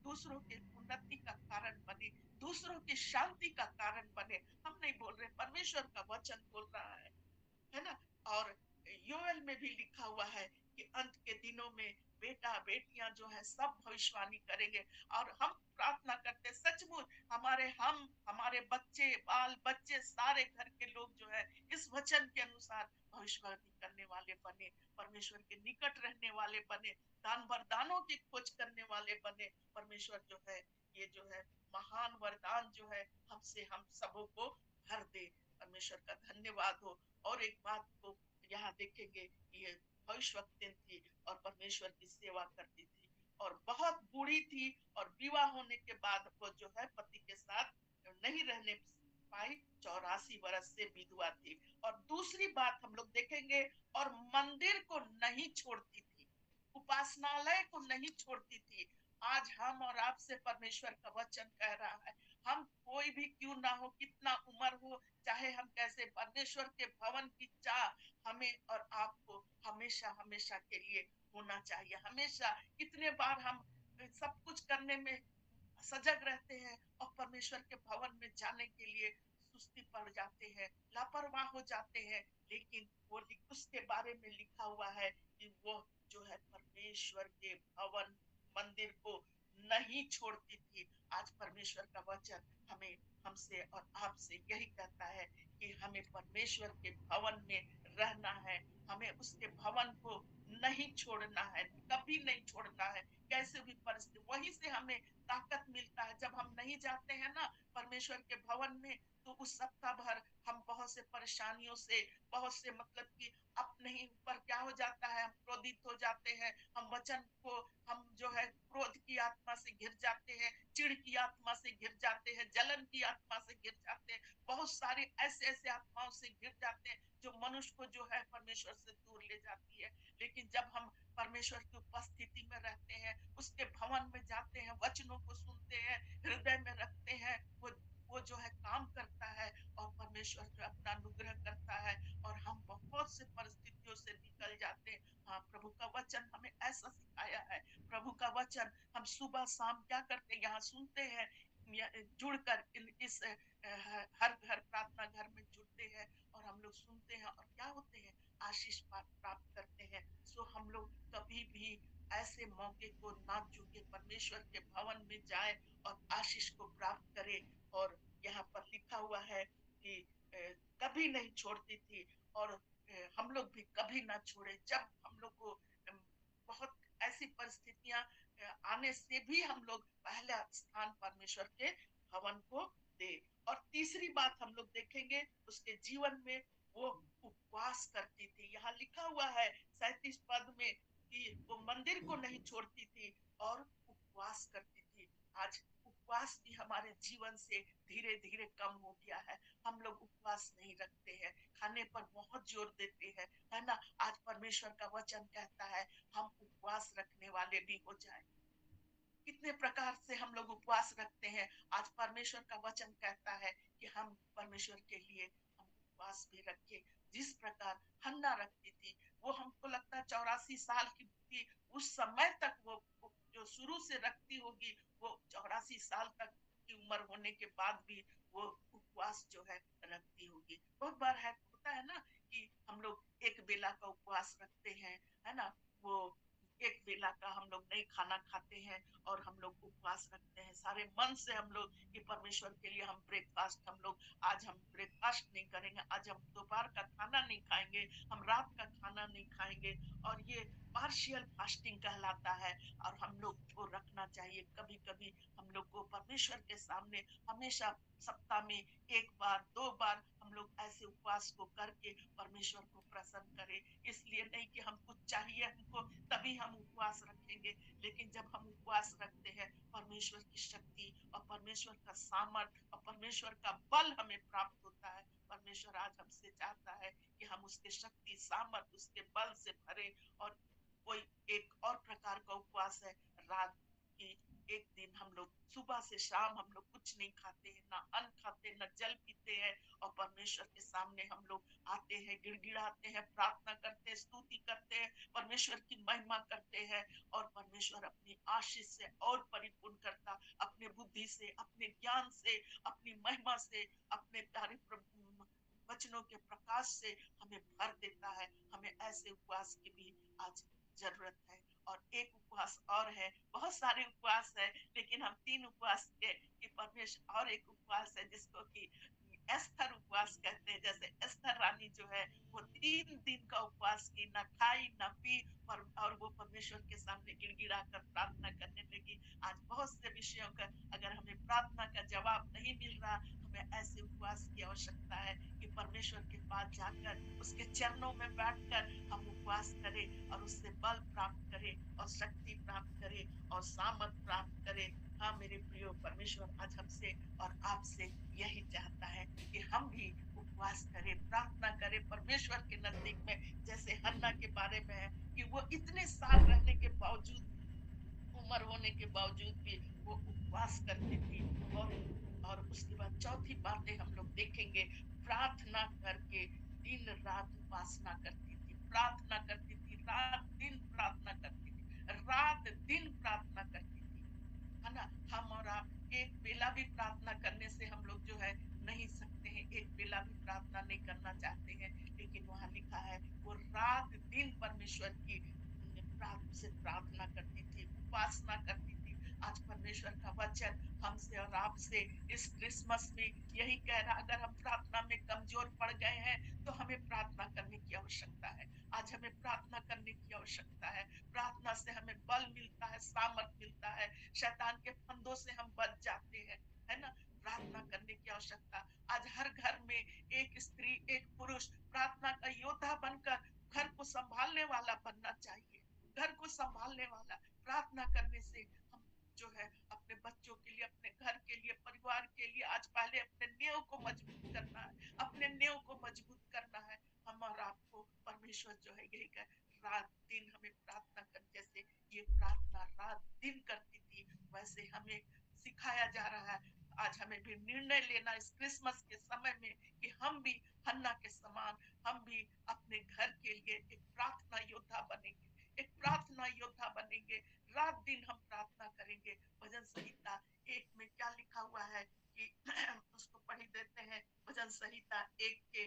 दूसरों के उन्नति का कारण बने, दूसरों की शांति का कारण बने। हम नहीं बोल रहे, परमेश्वर का वचन बोल रहा है ना। और योएल में भी लिखा हुआ है कि अंत के दिनों में बेटा बेटियां जो है सब भविष्यवाणी करेंगे। और हम प्रार्थना करते हैं, सचमुच हमारे बच्चे, बाल बच्चे, सारे घर के लोग जो है इस वचन के अनुसार भविष्यवाणी करने वाले बने, परमेश्वर के निकट रहने वाले बने, दान वरदानों की खोज करने वाले बने। परमेश्वर जो है ये जो है महान वरदान जो है हमसे हम सबों को भर दे। परमेश्वर का धन्यवाद हो। और एक बात को यहाँ देखेंगे, ये भविष्यवक्तिन थी और परमेश्वर की सेवा करती थी और बहुत बूढ़ी थी, और विवाह होने के बाद वो जो है पति के साथ नहीं रहने पाई, 84 वर्ष से विधवा थी। और दूसरी बात हम लोग देखेंगे, और मंदिर को नहीं छोड़ती थी, उपासनालय को नहीं छोड़ती थी। आज हम और आपसे परमेश्वर का वचन कह रहा है, हम कोई भी क्यों ना हो, कितना उम्र हो, चाहे हम कैसे, परमेश्वर के भवन की चाह हमें और आपको हमेशा हमेशा के लिए होना चाहिए। हमेशा, कितने बार हम सब कुछ करने में सजग रहते हैं और परमेश्वर के भवन में जाने के लिए सुस्ती पड़ जाते हैं, लापरवाह हो जाते हैं। लेकिन वो उसके बारे में लिखा हुआ है कि वो जो है परमेश्वर के भवन, मंदिर को नहीं छोड़ती थी। आज परमेश्वर परमेश्वर का वचन हमें हमसे और आपसे यही कहता है कि हमें परमेश्वर के भवन में रहना है, हमें उसके भवन को नहीं छोड़ना है, कभी नहीं छोड़ना है, कैसे भी परिस्थिति। वहीं से हमें ताकत मिलता है। जब हम नहीं जाते हैं ना परमेश्वर के भवन में, तो उस सप्ताह भर हम बहुत से परेशानियों से, बहुत से मतलब कि अपने ही ऊपर क्या हो जाता है, हम क्रोधित हो जाते हैं, हम वचन को, हम जो है क्रोध की आत्मा से घिर जाते हैं, चिढ़ की आत्मा से घिर जाते हैं, जलन की आत्मा से घिर जाते हैं, बहुत सारे ऐसे ऐसे आत्माओं से घिर जाते हैं जो मनुष्य को जो है परमेश्वर से दूर ले जाती है। लेकिन जब हम परमेश्वर की उपस्थिति में रहते हैं, उसके भवन में जाते हैं, वचनों को सुनते हैं, हृदय में रखते हैं, वो जो है काम करता है और परमेश्वर जो अपना अनुग्रह करता है और हम बहुत से परिस्थितियों से निकल जाते हैं। हाँ, प्रभु का वचन हमें ऐसा सिखाया है। प्रभु का वचन हम सुबह शाम क्या करते हैं, यहाँ सुनते हैं, जुड़कर इस हर घर प्रार्थना घर में जुड़ते हैं और हम लोग सुनते हैं और क्या होते हैं, आशीष प्राप्त करते हैं। सो हम लोग कभी भी ऐसे मौके को ना चूके, परमेश्वर के भवन में जाए और आशीष को प्राप्त करे। और यहाँ पर लिखा हुआ है कि कभी नहीं छोड़ती थी और हम लोग भी कभी ना छोड़े। जब हम लोग को बहुत ऐसी परिस्थितियां आने से भी हम लोग पहला स्थान परमेश्वर के भवन को दे। और तीसरी बात हम लोग देखेंगे उसके जीवन में, वो उपवास करती थी। यहाँ लिखा हुआ है 37 पद में कि वो मंदिर को नहीं छोड़ती थी और उपवास करती थी। आज उपवास भी हमारे जीवन से धीरे धीरे कम हो गया है। हम लोग उपवास नहीं रखते हैं, खाने पर बहुत जोर देते हैं, है ना। आज परमेश्वर का वचन कहता है हम उपवास रखने वाले भी हो जाए। कितने प्रकार से हम लोग उपवास रखते हैं। आज परमेश्वर का वचन कहता है कि हम परमेश्वर के लिए हम उपवास भी रखें। जिस प्रकार हन्ना रखती थी, वो हमको लगता है 84 साल की थी, उस समय तक वो जो शुरू से रखती होगी, वो 84 साल तक की उम्र होने के बाद भी वो उपवास जो है रखती होगी। बहुत बार है होता है ना कि हम लोग एक बेला का उपवास रखते हैं, है ना। वो एक बेला का हम लोग नहीं खाना खाते हैं और हम लोग उपवास रखते हैं सारे मन से। हम लोग कि परमेश्वर के लिए हम ब्रेकफास्ट, हम लोग आज हम ब्रेकफास्ट नहीं करेंगे, आज हम दोपहर का खाना नहीं खाएंगे, हम रात का खाना नहीं खाएंगे। और ये पार्शियल फास्टिंग कहलाता है और हम लोग को रखना चाहिए। कभी कभी हम लोग को परमेश्वर के सामने हमेशा सप्ताह में एक बार दो बार हम लोग ऐसे उपवास को करके परमेश्वर को प्रसन्न करें। इसलिए नहीं कि हम कुछ चाहिए हमको तभी हम उपवास रखेंगे, लेकिन जब हम उपवास रखते हैं परमेश्वर की शक्ति और परमेश्वर का सामर्थ और परमेश्वर का बल हमें प्राप्त होता है। परमेश्वर आज हमसे चाहता है कि हम उसके शक्ति सामर्थ उसके बल से भरे। और कोई एक और प्रकार का उपवास है रात की। एक दिन हम लोग सुबह से शाम हम लोग कुछ नहीं खाते हैं, ना अन्न खाते ना जल पीते हैं और परमेश्वर के सामने हम लोग आते हैं, गिड़गिड़ाते हैं, प्रार्थना करते हैं, स्तुति करते हैं, परमेश्वर की महिमा करते हैं। और परमेश्वर अपनी आशीष से और परिपूर्ण करता, अपने बुद्धि से, अपने ज्ञान से, अपनी महिमा से, अपने प्यारे वचनों के प्रकाश से हमें भर देता है। हमें ऐसे उपवास की भी आज जरूरत है। और एक उपवास और है, बहुत सारे उपवास है, लेकिन हम 3 उपवास के कि परमेश्वर, और एक उपवास है जिसको कि एस्थर उपवास कहते हैं। जैसे एस्थर रानी जो है वो 3 दिन का उपवास की, ना खाई ना पी, और वो परमेश्वर के सामने गिड़गिड़ा कर प्रार्थना करने लगी। आज बहुत से विषयों का अगर हमें प्रार्थना का जवाब नहीं मिल रहा, हमें ऐसे उपवास की आवश्यकता है कि परमेश्वर के पास जाकर उसके चरणों में बैठकर हम उपवास करें और उससे बल प्राप्त करें और शक्ति प्राप्त करें और सामर्थ प्राप्त करें। हाँ मेरे प्रियो, परमेश्वर आज हमसे और आपसे यही चाहता है कि हम भी उपवास करें, प्रार्थना करें परमेश्वर के नजदीक में। जैसे हन्ना के बारे में है कि वो इतने साल रहने के बावजूद, उम्र होने के बावजूद भी वो उपवास करती थी। और उसके बाद चौथी बातें हम लोग देखेंगे, प्रार्थना करके दिन रात उपासना करती थी, प्रार्थना करती थी, रात दिन प्रार्थना करती थी, रात दिन प्रार्थना करती थी, है ना। हम और आप एक बेला भी प्रार्थना करने से हम लोग जो है नहीं सकते हैं, एक बेला भी प्रार्थना नहीं करना चाहते हैं, लेकिन वहां लिखा है वो रात दिन परमेश्वर की से प्रार्थना करती थी, उपासना करती थी। आज परमेश्वर का वचन हमसे और आपसे इस क्रिसमस में यही कह रहा, अगर हम प्रार्थना में कमजोर पड़ गए हैं तो हमें प्रार्थना करने की आवश्यकता है। आज हमें प्रार्थना करने की आवश्यकता है। प्रार्थना से हमें बल मिलता है, सामर्थ मिलता है, शैतान के फंदों से हम बच जाते हैं, है ना? प्रार्थना करने की आवश्यकता। आज हर घर में एक स्त्री, एक पुरुष प्रार्थना का योद्धा बनकर घर को संभालने वाला बनना चाहिए। घर को संभालने वाला। प्रार्थना करने से हम जो है अपने बच्चों के लिए, अपने घर के लिए, परिवार के लिए आज पहले अपने नींव को मजबूत करना है, अपने नींव को मजबूत करना है। हम और आपको परमेश्वर जो है यही कह, रात दिन हमें प्रार्थना कर, जैसे ये प्रार्थना रात दिन करती थी वैसे हमें सिखाया जा रहा है। आज हमें भी निर्णय लेना इस क्रिसमस के समय में कि हम भी हन्ना के समान, हम भी अपने घर के लिए एक प्रार्थना योद्धा बनेंगे, एक प्रार्थना योद्धा बनेंगे। रात दिन हम प्रार्थना करेंगे। भजन संहिता 1 में क्या लिखा हुआ है कि उसको पढ़ी देते हैं। भजन संहिता 1 के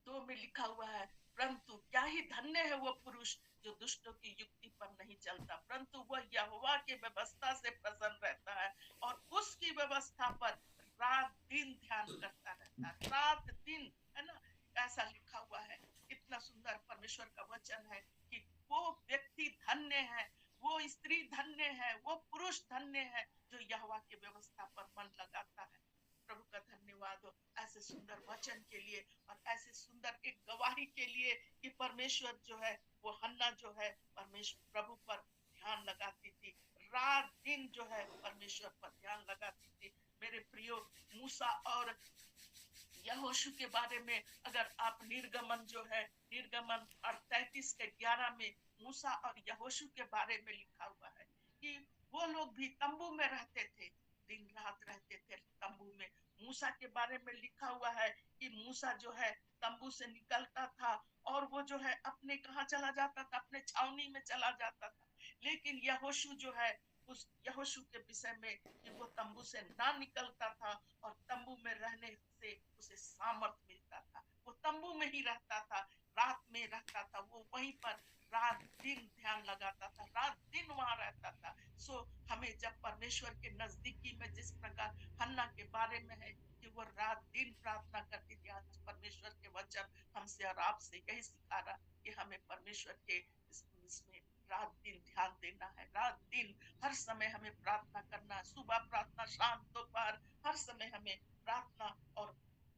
2 में लिखा हुआ है, परंतु क्या ही धन्य है वो पुरुष जो दुष्टों की युक्ति पर नहीं चलता, परंतु वह यहोवा के व्यवस्था से प्रसन्न रहता है और उसकी व्यवस्था पर रात दिन ध्यान करता रहता है। रात दिन, है ना? ऐसा लिखा हुआ है। इतना सुंदर परमेश्वर का वचन है कि वो व्यक्ति धन्य है, वो स्त्री धन्य है, वो पुरुष धन्य है जो यहोवा की व्यवस्था पर मन लगाता है। प्रभु का धन्यवाद हो ऐसे सुंदर वचन के लिए और ऐसे सुंदर एक गवाही के लिए कि परमेश्वर जो है वो हन्ना जो है परमेश्वर प्रभु पर ध्यान लगाती थी। रात दिन जो है परमेश्वर पर ध्यान लगाती थी। मेरे प्रियो, मूसा और यहोशू के बारे में अगर आप निर्गमन जो है, निर्गमन 33 के 11 में मूसा और यहोशू के बारे में लिखा हुआ है कि वो लोग भी तंबू में रहते थे, दिन रात रहते थे तंबू में। मूसा के बारे में लिखा हुआ है कि मूसा जो है तंबू से निकलता था और वो जो है अपने कहाँ चला जाता था, अपने छावनी में चला जाता था। लेकिन यहोशू जो है, उस यहोशू के विषय में कि वो तंबू से ना निकलता था और तंबू में रहने से उसे सामर्थ मिलता था। वो तंबू में ही रहता था, रात में रहता था, वो वहीं पर रात दिन ध्यान लगाता था, रात दिन वहां रहता था। सो हमें जब परमेश्वर के नजदीकी में जिस प्रकार हन्ना के बारे में है कि वो रात दिन प्रार्थना करती थी, आज परमेश्वर के वचन हमसे और आपसे यही सिखा रहा कि हमें परमेश्वर के इसमें रात दिन ध्यान देना है। रात दिन हर समय हमें प्रार्थना करना है। सुबह प्रार्थना, शाम दोपहर, हर समय हमें प्रार्थना और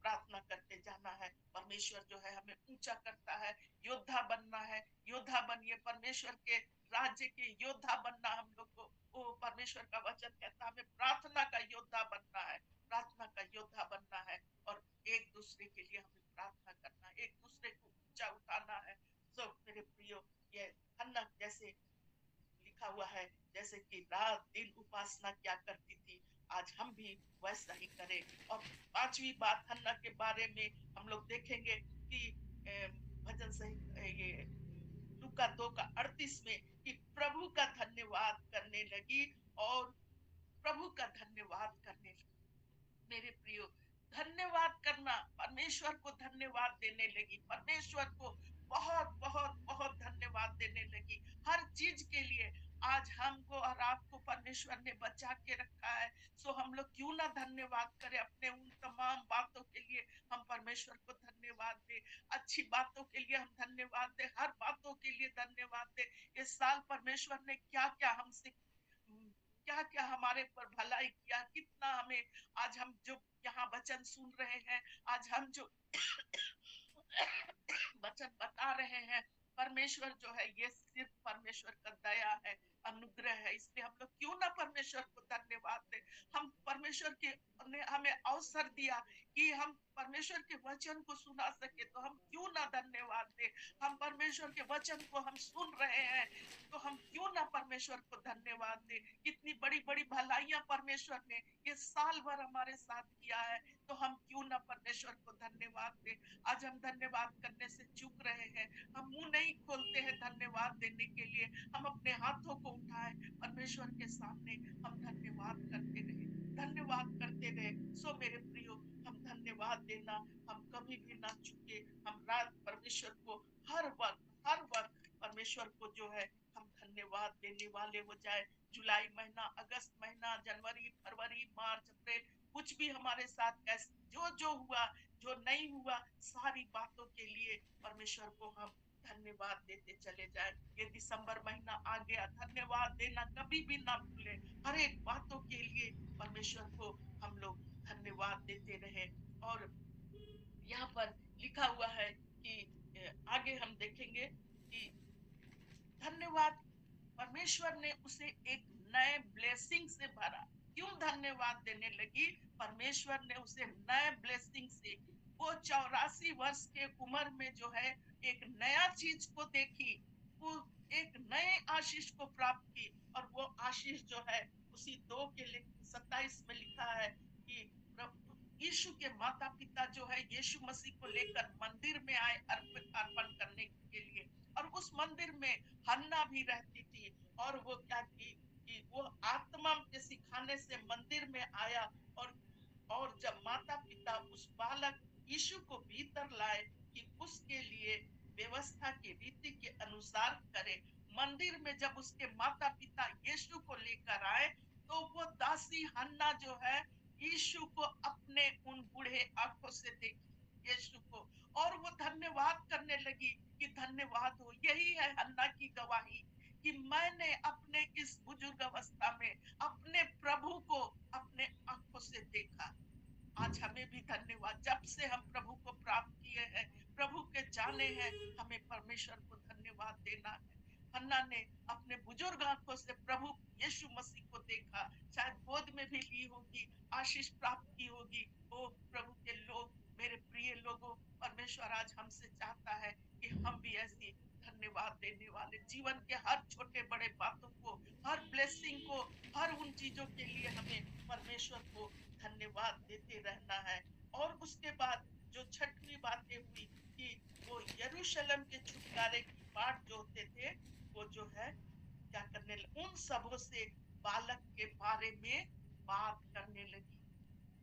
प्रार्थना करते जाना है। परमेश्वर जो है हमें ऊंचा करता है। योद्धा बनना है। योद्धा बनिए, परमेश्वर के राज्य के योद्धा बनना हम लोग को। वो परमेश्वर का वचन कहता है हमें प्रार्थना का योद्धा बनना है, प्रार्थना का योद्धा बनना है और एक दूसरे के लिए हमें प्रार्थना करना है, एक दूसरे को ऊंचा उठाना है। सो मेरे प्रियो, ये हन्ना जैसे लिखा हुआ है, जैसे कि रात दिन उपासना क्या करती थी, आज हम भी वैसा ही करें। और पांचवी बात हन्ना के बारे में हम लोग देखेंगे कि भजन सही ये लूका 2 का 38 में कि प्रभु का धन्यवाद करने लगी और प्रभु का धन्यवाद करने लगी। मेरे प्रियो, धन्यवाद करना, परमेश्वर को धन्यवाद देने लगी, परमेश्वर को बहुत बहुत बहुत धन्यवाद देने लगी हर चीज के लिए। आज हमको और आपको परमेश्वर ने बचा के रखा है, सो हम लोग क्यों ना धन्यवाद करें अपने उन तमाम बातों के लिए। हम परमेश्वर को धन्यवाद दे, अच्छी बातों के लिए हम धन्यवाद दे, हर बातों के लिए धन्यवाद दे। इस साल परमेश्वर ने क्या क्या हमसे, क्या क्या हमारे पर भलाई किया, कितना हमें, आज हम जो यहाँ वचन सुन रहे हैं, आज हम जो वचन बता रहे हैं, परमेश्वर जो है ये सिर्फ परमेश्वर का दया है, अनुग्रह है। इसलिए हम लोग क्यों ना परमेश्वर को धन्यवाद दें। हम परमेश्वर के ने हमें अवसर दिया कि हम परमेश्वर के वचन को सुना सके, तो हम क्यों ना धन्यवाद दें। हम परमेश्वर के वचन को हम सुन रहे हैं, तो हम क्यों ना परमेश्वर को धन्यवाद दें। कितनी बड़ी बड़ी भलाइयां परमेश्वर ने ये साल भर हमारे साथ किया है, तो हम क्यों ना परमेश्वर को धन्यवाद दें। आज हम धन्यवाद करने से चूक रहे हैं, हम मुंह नहीं खोलते हैं धन्यवाद देने के लिए। हम अपने हाथों को उठाए परमेश्वर के सामने हम धन्यवाद करते रहे, धन्यवाद करते रहे। सो मेरे प्रियो, हम धन्यवाद देना हम कभी भी ना चुके। हम रात परमेश्वर को हर वक्त परमेश्वर को जो है हम धन्यवाद देने वाले हो जाए। जुलाई महीना, अगस्त महीना, जनवरी, फरवरी, मार्च, अप्रैल, कुछ भी हमारे साथ कैसे जो हुआ, जो नहीं हुआ, सारी बातों के लिए परमेश्वर को हम धन्यवाद देते चले जाए। ये दिसंबर महीना आ गया, धन्यवाद देना कभी भी ना भूले। हर एक बातों के लिए परमेश्वर को हम लोग धन्यवाद देते रहे। और यहाँ पर लिखा हुआ है कि आगे हम देखेंगे कि धन्यवाद, परमेश्वर ने उसे एक नए ब्लेसिंग से भरा। क्यों धन्यवाद देने लगी? परमेश्वर ने उसे नए ब्लेसिंग से, वो 84 वर्ष के उम्र में जो है एक नया चीज को देखी, वो एक नए आशीष को प्राप्त की। और वो आशीष जो है उसी 2 के 27 में लिखा है कि यीशु के माता पिता जो है यीशु मसीह को लेकर मंदिर में आए अर्पण अर्पण करने के लिए। और उस मंदिर में हन्ना भी रहती थी। और वो क्या की कि वो आत्मा के सिखाने से मंदिर में आया। और जब माता पिता उस बालक यीशु को भीतर लाए कि उसके लिए व्यवस्था की रीति के अनुसार करे, मंदिर में जब उसके माता पिता यीशु को लेकर आए, तो वो दासी हन्ना जो है यीशु को अपने उन बूढ़े आंखों से देखी यीशु को। और वो धन्यवाद करने लगी कि धन्यवाद हो, यही है हन्ना की गवाही कि मैंने अपने इस बुजुर्ग अवस्था में अपने प्रभु को अपने आंखों से देखा। आज हमें भी धन्यवाद, जब से हम प्रभु को प्राप्त किए हैं, प्रभु के जाने हैं, हमें परमेश्वर को धन्यवाद देना है। हन्ना ने अपने बुजुर्ग आंखों से प्रभु यीशु मसीह को देखा, शायद गोद में भी ली होगी, आशीष प्राप्त की होगी। ओ प्रभु के लोग, मेरे प्रिय लोगों, परमेश्वर आज हमसे चाहता है कि हम भी ऐसी धन्यवाद देने वाले जीवन के हर छोटे बड़े बातों को, हर ब्लेसिंग को, हर उन चीजों के लिए हमें परमेश्वर को धन्यवाद देते रहना है। और उसके बाद जो छठवीं बातें हुई कि वो यरूशलेम के छुटकारे की बाट जोहते थे, वो जो है क्या करने लगे, उन सबों से बालक के बारे में बात करने लगी।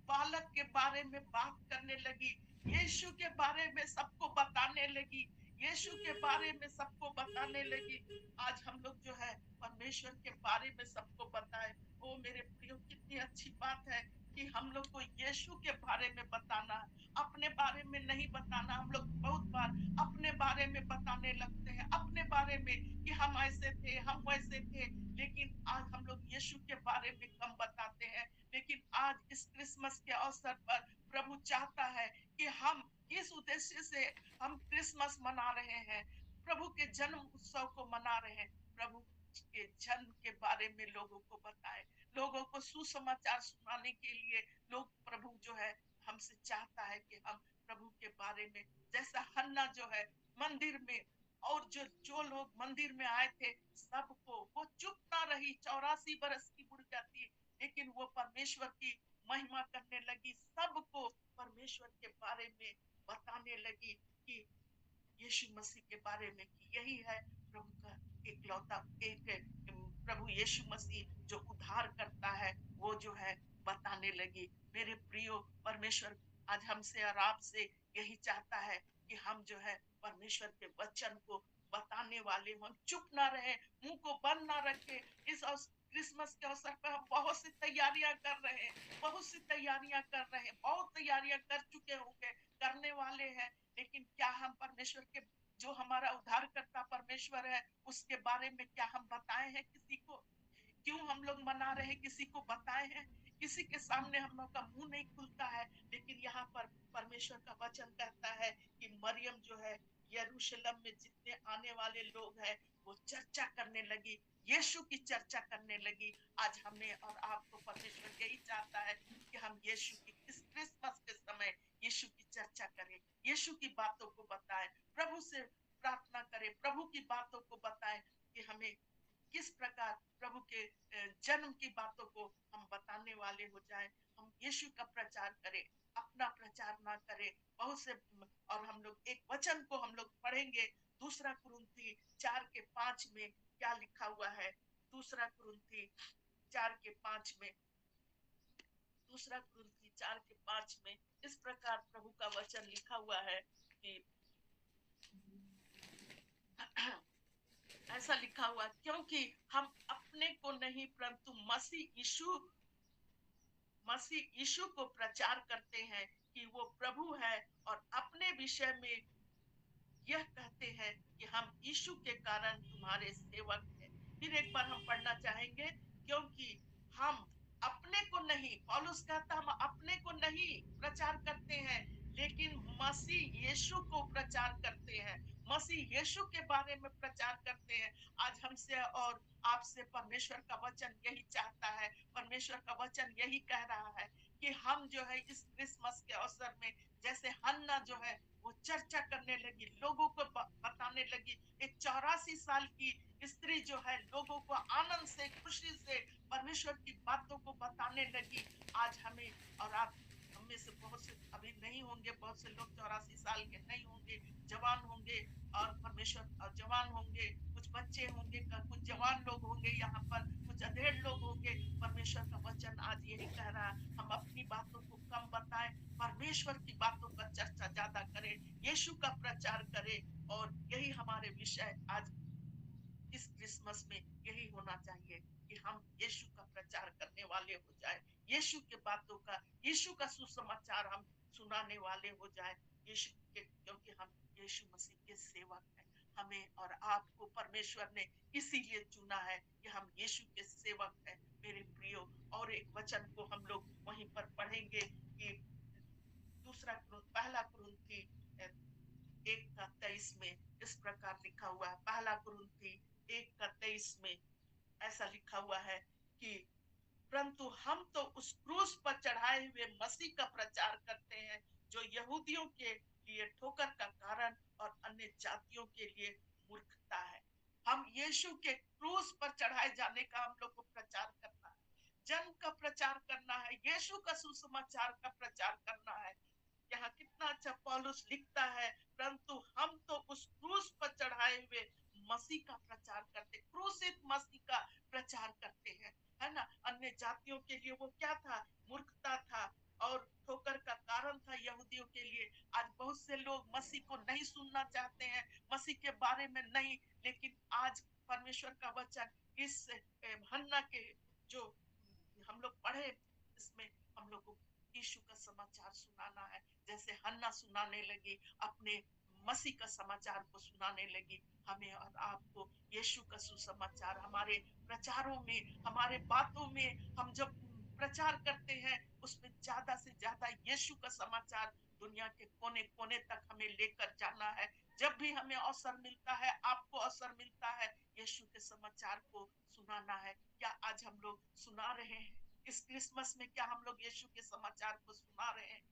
बालक के बारे में बात करने लगी, यीशु के बारे में सबको बताने लगी, यीशु के बारे में सबको बताने लगी। आज हम लोग जो है परमेश्वर के बारे में सबको बताए। ओ मेरे प्रियो, कितनी अच्छी बात है कि हम लोग को यीशु के बारे में बताना है, अपने बारे में नहीं बताना। हम लोग बहुत बार अपने बारे में बताने लगते हैं, अपने बारे में कि हम ऐसे थे, हम वैसे थे। लेकिन आज हम लोग यीशु के बारे में कम बताते हैं। लेकिन आज इस क्रिसमस के अवसर पर प्रभु चाहता है कि हम इस उद्देश्य से हम क्रिसमस मना रहे हैं, प्रभु के जन्म उत्सव को मना रहे हैं, प्रभु के जन्म के बारे में लोगों को बताएं, लोगों को सुसमाचार सुनाने के लिए लोग, प्रभु जो है हमसे चाहता है कि हम प्रभु के बारे में, जैसा हन्ना जो है मंदिर में, और जो जो लोग मंदिर में आए थे सबको वो चुप ना रही, 84 बरस की बुढ़ जाती, लेकिन वो परमेश्वर की महिमा करने लगी, सबको परमेश्वर के बारे में बताने लगी कि यीशु मसीह के बारे में कि यही है प्रभु का एकलौता एक प्रभु यीशु मसीह जो उद्धार करता है, वो जो है बताने लगी। मेरे प्रियो, परमेश्वर आज हमसे और आपसे यही चाहता है कि हम जो है परमेश्वर के वचन को बताने वाले हों, चुप ना रहे, मुंह को बंद ना रखे। इस क्रिसमस के अवसर पर हम बहुत सी तैयारियां कर रहे हैं, बहुत सी तैयारियां कर रहे हैं, बहुत तैयारियां कर चुके होंगे, करने वाले हैं। लेकिन क्या हम परमेश्वर के, जो हमारा उद्धारकर्ता परमेश्वर है, उसके बारे में क्या हम बताए हैं किसी को? क्यों हम लोग मना रहे हैं, किसी को बताए हैं? किसी के सामने हम लोग का मुंह नहीं खुलता है। लेकिन यहाँ पर परमेश्वर का वचन कहता है कि मरियम जो है यरूशलेम में जितने आने वाले लोग हैं वो चर्चा करने लगी, यीशु की चर्चा करने लगी। आज हमें और आपको परमेश्वर यही चाहता है कि हम यीशु की इस क्रिसमस के समय यीशु की चर्चा करें, यीशु की बातों को बताएं, प्रभु से प्रार्थना करें, प्रभु की बातों को बताएं कि हमें किस प्रकार प्रभु के जन्म की बातों को हम बताने वाले हो जाएं। हम यीशु का प्रचार करें, अपना प्रचार ना करें। बहुत से, और हम लोग एक वचन को हम लोग पढ़ेंगे, दूसरा कुरिन्थी 4 के 5 में क्या लिखा हुआ है। दूसरा कुरिन्थी 4 के 5 में, दूसरा कुरिन्थी 4 के 5 में इस प्रकार प्रभु का वचन लिखा हुआ है कि ऐसा लिखा हुआ, क्योंकि हम अपने को नहीं परंतु मसीह यीशु को प्रचार करते हैं कि वो प्रभु है, और अपने विषय में यह कहते हैं कि हम यीशु के कारण तुम्हारे सेवक हैं। फिर एक बार हम पढ़ना चाहेंगे, क्योंकि हम अपने को नहीं, पौलुस कहता हम अपने को नहीं प्रचार करते हैं, लेकिन मसीह यीशु को प्रचार करते हैं, मसीह यीशु के बारे में प्रचार करते हैं। आज हमसे और आपसे परमेश्वर का वचन यही चाहता है, परमेश्वर का वचन यही कह रहा है कि हम जो है इस क्रिसमस के अवसर में, जैसे हन्ना जो है वो चर्चा करने लगी, लोगों को बताने लगी, एक 84 साल की स्त्री जो है लोगों को आनंद से, खुशी से परमेश्वर की बातों को बताने लगी। आज हमें और आप, हम में से बहुत से अभी नहीं होंगे, बहुत से लोग 84 साल के नहीं होंगे, जवान होंगे, और परमेश्वर जवान होंगे, कुछ बच्चे होंगे, कुछ जवान लोग होंगे, यहाँ पर कुछ अधेड़ लोग होंगे। परमेश्वर का वचन आज यही कह रहा है, हम अपनी बातों को कम बताएं, परमेश्वर की बातों का चर्चा ज्यादा करें, यीशु का प्रचार करें। और यही हमारे विषय आज इस क्रिसमस में यही होना चाहिए कि हम यीशु का प्रचार करने वाले हो जाए, यीशु के बातों का, यीशु का सुसमाचार हम सुनाने वाले हो जाए, यीशु के, क्योंकि हम यीशु मसीह के सेवक हैं। हमें और आपको परमेश्वर ने इसीलिए चुना है कि हम यीशु के सेवक हैं, मेरे प्रियो। और एक वचन को हम लोग वहीं पर पढ़ेंगे कि पहला कुरिन्थी 1:23 में इस प्रकार लिखा हुआ है। पहला कुरिन्थी 1:23 में ऐसा लिखा हुआ है कि परंतु हम तो उस क्रूस पर चढ़ाए हुए मसीह का प्रचार करते हैं, जो यहूदियों के लिए ठोकर का कारण और अन्य जातियों के लिए मूर्खता है। हम यीशु के क्रूस पर चढ़ाए जाने का हम लोग को प्रचार करना है, जन्म का प्रचार करना है, यीशु का सुसमाचार का प्रचार करना है। यहाँ कितना अच्छा पौलुस लिखता है, परंतु हम तो उस क्रूस पर चढ़ाए हुए मसीह का प्रचार करते, क्रूसित मसीह का प्रचार करते हैं, है ना। अन्य जातियों के लिए वो क्या था, मूर्खता था और ठोकर का कारण था यहूदियों के लिए। आज बहुत से लोग मसीह को नहीं सुनना चाहते हैं, मसीह के बारे में नहीं, लेकिन आज परमेश्वर का वचन इस हन्ना के जो हम लोग पढ़े, इसमें हम लोग को यीशु का समाचार सुनाना है, जैसे हन्ना सुनाने लगी, अपने मसीह का समाचार को सुनाने लगी। हमें और आपको यीशु का सुसमाचार हमारे प्रचारों में, हमारे बातों में, हम जब प्रचार करते हैं, उसमें ज्यादा से ज्यादा यीशु का समाचार दुनिया के कोने कोने तक हमें लेकर जाना है। जब भी हमें अवसर मिलता है, आपको अवसर मिलता है, यीशु के समाचार को सुनाना है। क्या आज हम लोग सुना रहे हैं? इस क्रिसमस में क्या हम लोग यीशु के समाचार को सुना रहे हैं,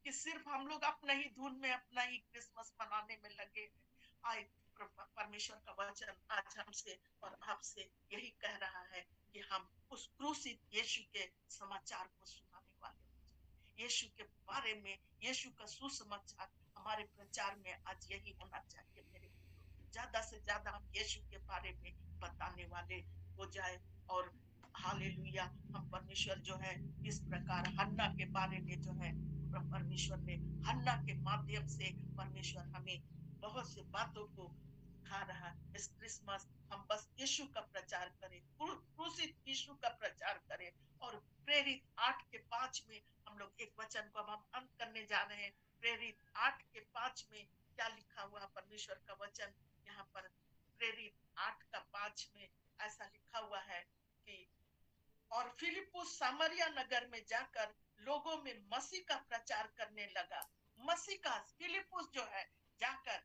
कि सिर्फ हम लोग अपना ही धुन में अपना ही क्रिसमस मनाने में लगे हैं? आए, परमेश्वर का वचन आज हमसे और आपसे यही कह रहा है कि हम उस क्रूसित यीशु के समाचार को सुनाने वाले हो जाए। यीशु के बारे में, यीशु का सुसमाचार हमारे प्रचार में आज यही होना चाहिए मेरे प्रियो। ज्यादा से ज्यादा हम यीशु के बारे में बताने वाले हो जाए। और हालेलुया, हम परमेश्वर जो है इस प्रकार हन्ना के बारे में जो है, परमेश्वर ने हन्ना के माध्यम से परमेश्वर हमें बहुत सी बातों को सिखा रहा है। इस क्रिसमस हम बस यीशु का प्रचार करें, क्रूसित यीशु का प्रचार करें। और प्रेरित 8:5 में हम लोग एक वचन को अब हम अंत करने जा रहे हैं। प्रेरित 8:5 में क्या लिखा हुआ परमेश्वर का वचन, यहाँ पर प्रेरित 8:5 में ऐसा लिखा हुआ है कि और फिलिपुस सामरिया नगर में जाकर लोगों में मसीह का प्रचार करने लगा। मसीह का, फिलिपुस जो है जाकर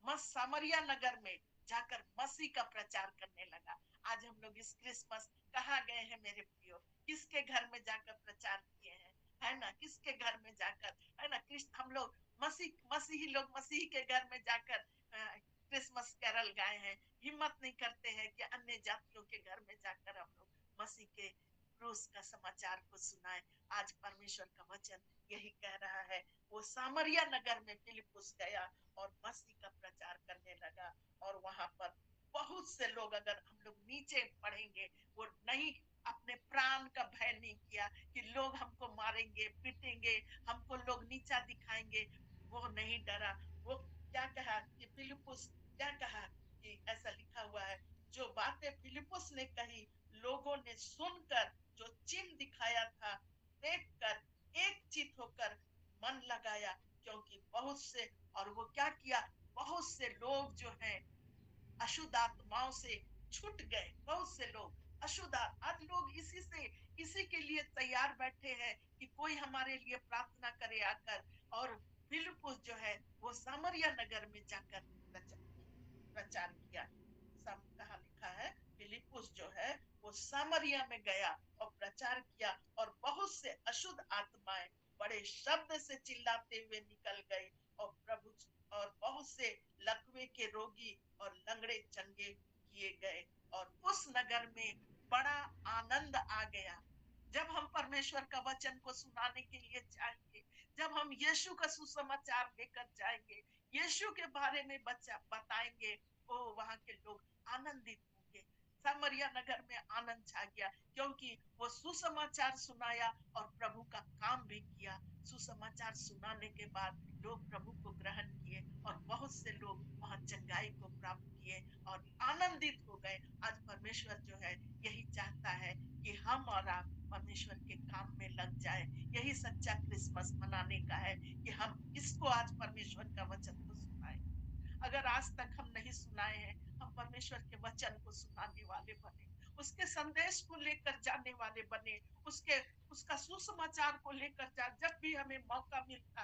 सामरिया नगर में जाकर मसीह का प्रचार करने लगा। आज हम लोग इस क्रिसमस कहाँ गए हैं मेरे प्रियो? किसके घर में जाकर प्रचार किए हैं, है ना? किसके घर में जाकर, है ना, हम लोग मसीही लोग मसीह के घर में जाकर क्रिसमस कैरल गाए हैं। हिम्मत नहीं करते हैं कि अन्य जातियों के घर में जाकर हम लोग मसीह के क्रूस का समाचार को सुनाए। आज परमेश्वर का वचन यही कह रहा है। वो सामरिया नगर में फिलिपुस गया और मसीह का प्रचार करने लगा। और वहां पर बहुत से लोग, अगर हम लोग नीचे पढ़ेंगे, वो नहीं, अपने प्राण का भय नहीं किया कि लोग हमको मारेंगे, पीटेंगे, हमको लोग नीचा दिखाएंगे, वो नहीं डरा। वो क्या कहा कि फिलिपुस क्या कहा कि ऐसा लिखा हुआ है जो बातें फिलिपुस ने कही, लोगों ने सुनकर, जो चिन्ह दिखाया था, देखकर एक चित होकर मन लगाया, क्योंकि बहुत से, और वो क्या किया, बहुत से लोग जो हैं अशुद्ध आत्माओं से छूट गए। बहुत से लोग अशुद्ध आज लोग इसी के लिए तैयार बैठे हैं कि कोई हमारे लिए प्रार्थना करे आकर। और फिलिपुस जो है वो सामरिया नगर में जाकर प्रचार प्रचार किया। कहा लिखा है, फिलिपुस जो है वो सामरिया में गया और प्रचार किया, और बहुत से अशुद्ध आत्माएं बड़े शब्द से चिल्लाते हुए निकल गए, और प्रभु, और बहुत से लकवे के रोगी और लंगड़े चंगे किए गए, और उस नगर में बड़ा आनंद आ गया। जब हम परमेश्वर का वचन को सुनाने के लिए जाएंगे, जब हम यीशु का सुसमाचार लेकर जाएंगे, यीशु के बारे में बच्चा बताएंगे, ओ वहां के लोग आनंदित होंगे। सामरिया नगर में आनंद छा गया, क्योंकि वो सुसमाचार सुनाया और प्रभु का काम भी किया। सुसमाचार सुनाने के बाद लोग प्रभु को ग्रहण किए, और बहुत से लोग वहां चंगाई को प्राप्त किए और आनंदित हो गए। आज परमेश्वर जो है यही चाहता है कि हम और आप परमेश्वर के काम में लग जाए। यही सच्चा क्रिसमस मनाने का है कि हम किसको आज परमेश्वर का वचन को सुनाए। अगर आज तक हम नहीं सुनाए हैं, हम परमेश्वर के वचन को सुनाने वाले बने, उसके संदेश को लेकर जाने वाले बने, उसके उसका सुसमाचार को लेकर जा। जब भी हमें मौका मिलता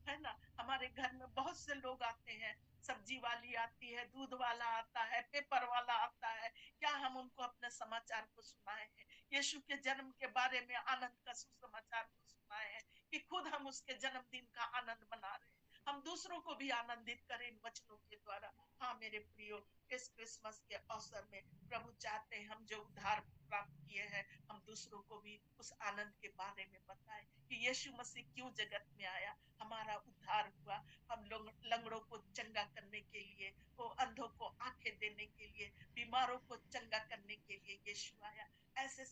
है ना, हमारे घर में बहुत से लोग आते हैं, सब्जी वाली आती है, दूध वाला आता है, पेपर वाला आता है, क्या हम उनको अपने समाचार को सुनाए हैं? यीशु के जन्म के बारे में आनंद का सुसमाचार को सुनाए हैं कि खुद हम उसके जन्मदिन का आनंद मना रहे हैं? हम दूसरों को भी आनंदित करें इन वचनों के द्वारा। हाँ मेरे प्रियो, इस क्रिसमस के अवसर में प्रभु चाहते हैं हम जो उद्धार प्राप्त किए हैं, हम दूसरों को भी उस आनंद के बारे में बताएं कि यीशु मसीह क्यों जगत में आया, हमारा उद्धार हुआ। हम लोग लंगड़ों को चंगा करने के लिए, वो अंधों को आंखें देने के लिए, बीमारों को चंगा करने के लिए यीशु आया। ऐसे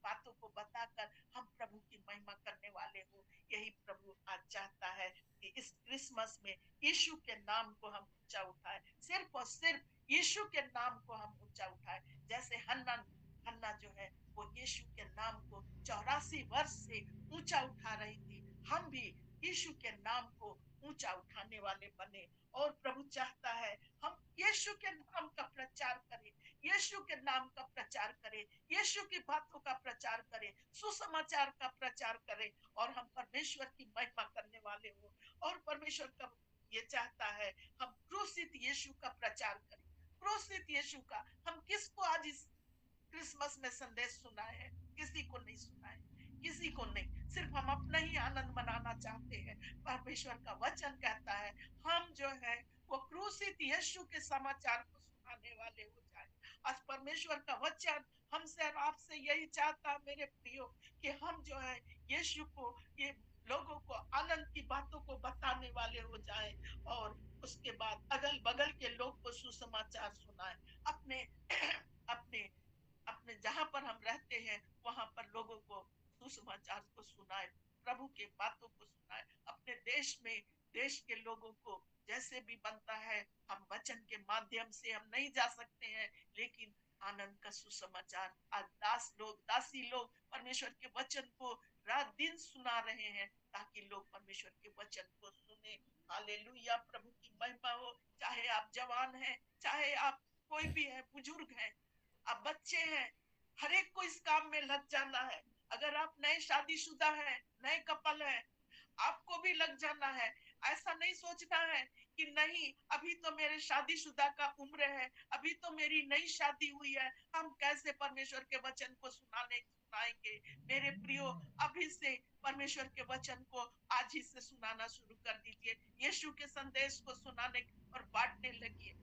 बातों को बताकर हम प्रभु की महिमा करने वाले हो। यही प्रभु आज चाहता है कि इस क्रिसमस में यीशु के नाम को हम ऊंचा उठाए, सिर्फ और सिर्फ यीशु के नाम को हम ऊंचा उठाए। जैसे हन्ना हन्ना जो है वो यीशु के नाम को 84 वर्ष से ऊंचा उठा रही थी, हम भी यीशु के नाम को ऊंचा उठाने वाले बने। और प्रभु चाहता है हम यीशु के नाम का प्रचार करें, यीशु के नाम का प्रचार करें, यीशु की बातों का प्रचार करें, सुसमाचार का प्रचार करें, और हम परमेश्वर की महिमा करने वाले हो। और परमेश्वर का ये चाहता है हम क्रूसित यीशु का प्रचार करें। क्रूसित यीशु का हम किसको आज इस क्रिसमस में संदेश सुनाए हैं? किसी को नहीं सुनाए, किसी को नहीं। सिर्फ हम अपना ही आनंद मनाना चाहते हैं। परमेश्वर का वचन कहता है हम जो है वो क्रूसित यीशु के समाचार को सुनाने वाले हो जाए। आज परमेश्वर का वचन हमसे और आपसे यही चाहता है मेरे प्रियो, कि हम जो है यीशु को, ये लोगों को आनंद की बातों को बताने वाले हो जाए, और उसके बाद अगल बगल के लोग को सुसमाचार सुनाए। अपने अपने अपने जहां पर हम रहते हैं वहां पर लोगों को सुसमाचार को सुनाए, प्रभु के बातों को सुनाए। अपने देश में, देश के लोगों को जैसे भी बनता है, हम वचन के माध्यम से हम नहीं जा सकते हैं, लेकिन आनंद का सुसमाचार आज दास लोग, दासी लोग परमेश्वर के वचन को रात दिन सुना रहे हैं, ताकि लोग परमेश्वर के वचन को सुने। हालेलुया, प्रभु की महिमा हो। चाहे आप जवान हैं, चाहे आप कोई भी है, बुजुर्ग हैं, अब बच्चे हैं, हर एक को इस काम में लग जाना है। अगर आप नए शादीशुदा हैं, नए कपल हैं, आपको भी लग जाना है। ऐसा नहीं सोचना है कि नहीं अभी तो मेरे शादीशुदा का उम्र है, अभी तो मेरी नई शादी हुई है, हम कैसे परमेश्वर के वचन को सुनाएंगे। मेरे प्रियो, अभी से परमेश्वर के वचन को आज ही से सुनाना शुरू कर दीजिए। यीशु के संदेश को सुनाने और बांटने लगिए।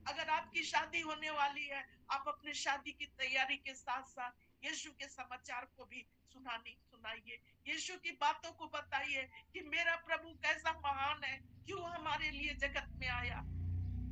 अगर आपकी शादी होने वाली है, आप अपने शादी की तैयारी के साथ साथ यीशु के समाचार को भी सुनाइए। यीशु की बातों को बताइए कि मेरा प्रभु कैसा महान है, क्यों हमारे लिए जगत में आया।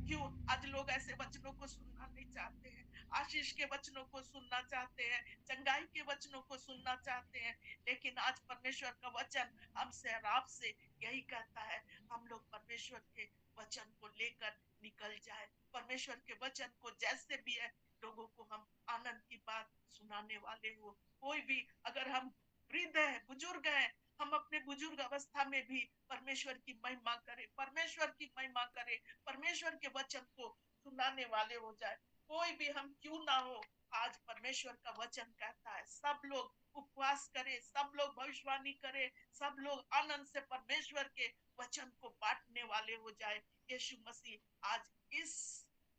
क्यों आज लोग ऐसे वचनों को सुनना नहीं चाहते हैं? आशीष के वचनों को सुनना चाहते हैं, चंगाई के वचनों को सुनना चाहते हैं। लेकिन आज परमेश्वर का वचन हमसे और आपसे यही कहता है, हम लोग परमेश्वर के वचन को लेकर निकल जाए। परमेश्वर के वचन को जैसे भी है, लोगों को हम आनंद की बात सुनाने वाले हो। कोई भी अगर हम वृद्ध है, बुजुर्ग है, हम अपने बुजुर्ग अवस्था में भी परमेश्वर की महिमा करें, परमेश्वर की महिमा करें, परमेश्वर के वचन को सुनाने वाले हो जाए। कोई भी हम क्यों ना हो, आज परमेश्वर का वचन कहता है सब लोग उपवास करें, सब लोग भविष्यवाणी करें, सब लोग आनंद से परमेश्वर के वचन को बांटने वाले हो जाए। यीशु मसीह आज इस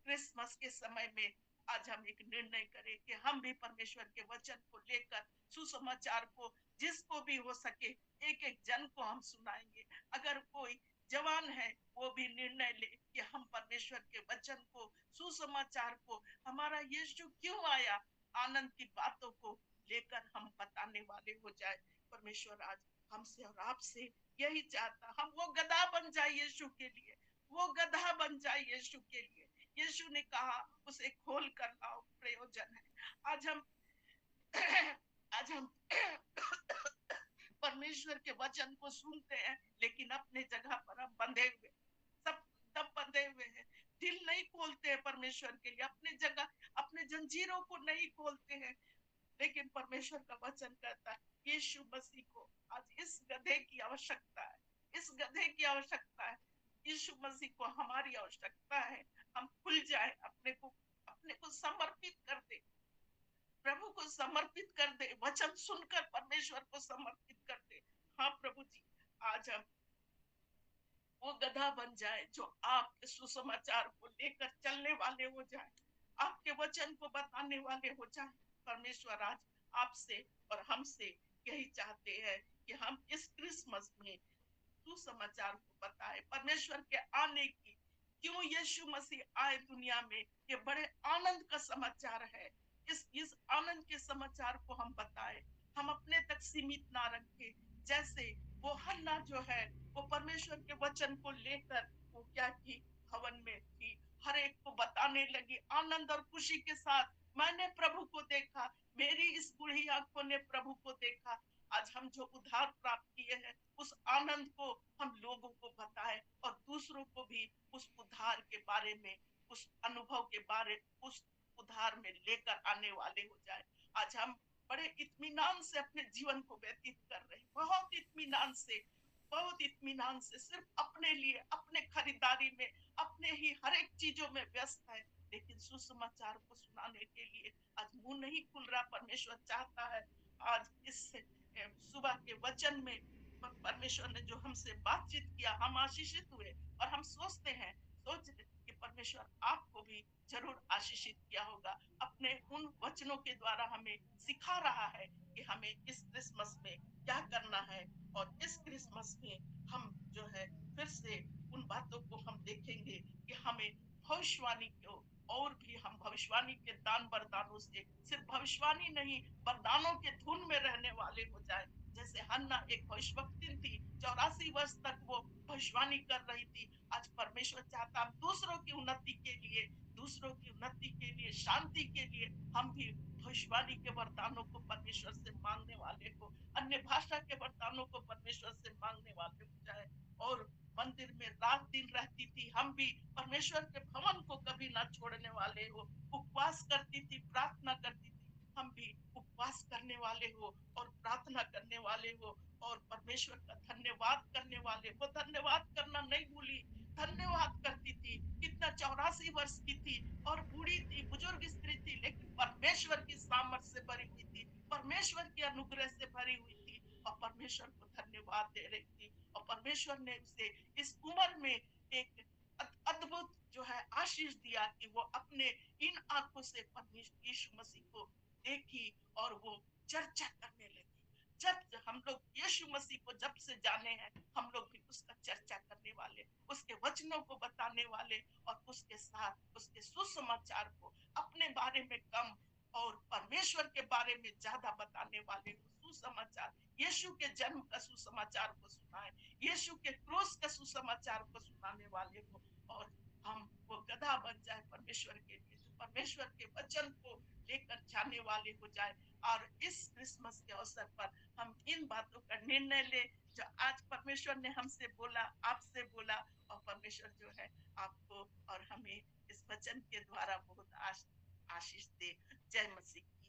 क्रिसमस के समय में आज हम एक निर्णय करें कि हम भी परमेश्वर के वचन को लेकर सुसमाचार को जिसको भी हो सके एक एक जन को हम सुनाएंगे। अगर कोई जवान है वो भी निर्णय ले कि हम परमेश्वर के वचन को, सुसमाचार को, हमारा यीशु क्यों आया, आनंद की बातों को लेकर हम बताने वाले हो जाए। परमेश्वर आज हमसे और आपसे यही चाहता, हम वो गधा बन जाए यीशु के लिए, वो गधा बन जाए यीशु के लिए। यीशु ने कहा उसे खोल कर लाओ, प्रयोजन है। आज हम आज हम परमेश्वर के वचन को सुनते हैं, लेकिन अपने जगह पर हम बंधे हुए, सब तब बंधे हुए हैं, दिल नहीं खोलते हैं परमेश्वर के लिए, अपने जगह, अपने जंजीरों को नहीं खोलते हैं। लेकिन परमेश्वर का वचन कहता है यीशु मसीह को आज इस गधे की आवश्यकता है, इस गधे की आवश्यकता है, यीशु मसीह को हमारी आवश्यकता है। हम खुल जाए, अपने को समर्पित कर दे, प्रभु को समर्पित कर दे, वचन सुनकर परमेश्वर को समर्पित कर दे। हाँ प्रभु जी, आज हम वो गधा बन जाए जो आपके सुसमाचार को लेकर चलने वाले हो जाए, आपके वचन को बताने वाले हो जाए। परमेश्वर आज आपसे और हमसे यही चाहते हैं कि हम इस क्रिसमस में सुसमाचार को बताए, परमेश्वर के आने की, क्यों यीशु मसीह आए दुनिया में, ये बड़े आनंद का समाचार है। इस आनंद के समाचार को हम बताए, हम अपने तक सीमित ना रखें। जैसे वो हन्ना जो है, वो परमेश्वर के वचन को लेकर वो क्या की, हवन में थी, हर एक को बताने लगी आनंद और खुशी के साथ, मैंने प्रभु को देखा, मेरी इस बूढ़ी आंखों ने प्रभु को देखा। आज हम जो उद्धार प्राप्त किए हैं, उस आनंद को हम लोगों को बताएं और दूसरों को भी उस उद्धार के बारे में, उस अनुभव के बारे, उस उद्धार में लेकर आने वाले हो जाए। आज हम बड़े इत्मीनान से अपने जीवन को व्यतीत कर रहे हैं, बहुत इत्मीनान से, बहुत इत्मीनान से, सिर्फ अपने लिए, अपने खरीदारी में, अपने ही हर एक चीजों में व्यस्त है। लेकिन सुसमाचार को सुनाने के लिए आज मुंह नहीं खुल रहा। परमेश्वर चाहता है आज इस सुबह के वचन में परमेश्वर ने जो हमसे बातचीत किया, हम आशीषित हुए और हम सोचते हैं, सोच कि परमेश्वर आपको भी जरूर आशीषित किया होगा। अपने उन वचनों के द्वारा हमें सिखा रहा है कि हमें इस क्रिसमस में क्या करना है। और इस क्रिसमस में हम जो है फिर से उन बातों को हम देखेंगे कि हमें भविष्यवाणी को, और भी हम भविष्यवाणी के दान वरदानों से, सिर्फ भविष्यवाणी नहीं, वरदानों के धुन में रहने वाले हो जाए। जैसे हन्ना एक भविष्यवक्तिन थी, 84 वर्ष तक वो भविष्यवाणी कर रही थी। आज परमेश्वर चाहता हम दूसरों की उन्नति के लिए, दूसरों की उन्नति के लिए, शांति के लिए हम भी भविष्यवाणी के वरदानों को परमेश्वर से मांगने वाले हो, अन्य भाषा के वरदानों को परमेश्वर से मांगने वाले हो जाए। और मंदिर में रात दिन रहती थी, हम भी परमेश्वर के भवन को कभी ना छोड़ने वाले हो, उपवास करती थी, प्रार्थना करती थी, हम भी उपवास करने वाले हो और प्रार्थना करने वाले हो और परमेश्वर का धन्यवाद करने वाले हो। धन्यवाद करना नहीं भूली, धन्यवाद करती थी। कितना 84 वर्ष की थी और बूढ़ी थी, बुजुर्ग स्त्री थी, लेकिन परमेश्वर की सामर्थ से भरी हुई थी, परमेश्वर के अनुग्रह से भरी हुई थी और परमेश्वर को धन्यवाद दे रही थी। और परमेश्वर ने उसे इस उम्र में एक अद्भुत जो है आशीष दिया कि वो अपने इन आंखों से परमेश्वर यीशु मसीह को देखी और वो चर्चा करने लगी। जब हम लोग यीशु मसीह को जब से जाने हैं, हम लोग भी उसका चर्चा करने वाले, उसके वचनों को बताने वाले और उसके साथ उसके सुसमाचार को अपने बारे में कम और परमेश्वर के बारे में ज्यादा बताने वाले हो। सुसमाचार, यीशु के जन्म का सुसमाचार को सुनाए, यीशु के क्रूस का सुसमाचार को सुनाने वाले हो। और हम वो गधा बन जाए परमेश्वर के लिए, परमेश्वर के वचन को लेकर जाने वाले हो जाए। और इस क्रिसमस के अवसर पर हम इन बातों का निर्णय ले जो आज परमेश्वर ने हमसे बोला, आपसे बोला, और परमेश्वर जो है आपको और हमें इस वचन के द्वारा बहुत आशीष दे। जय मसीह की।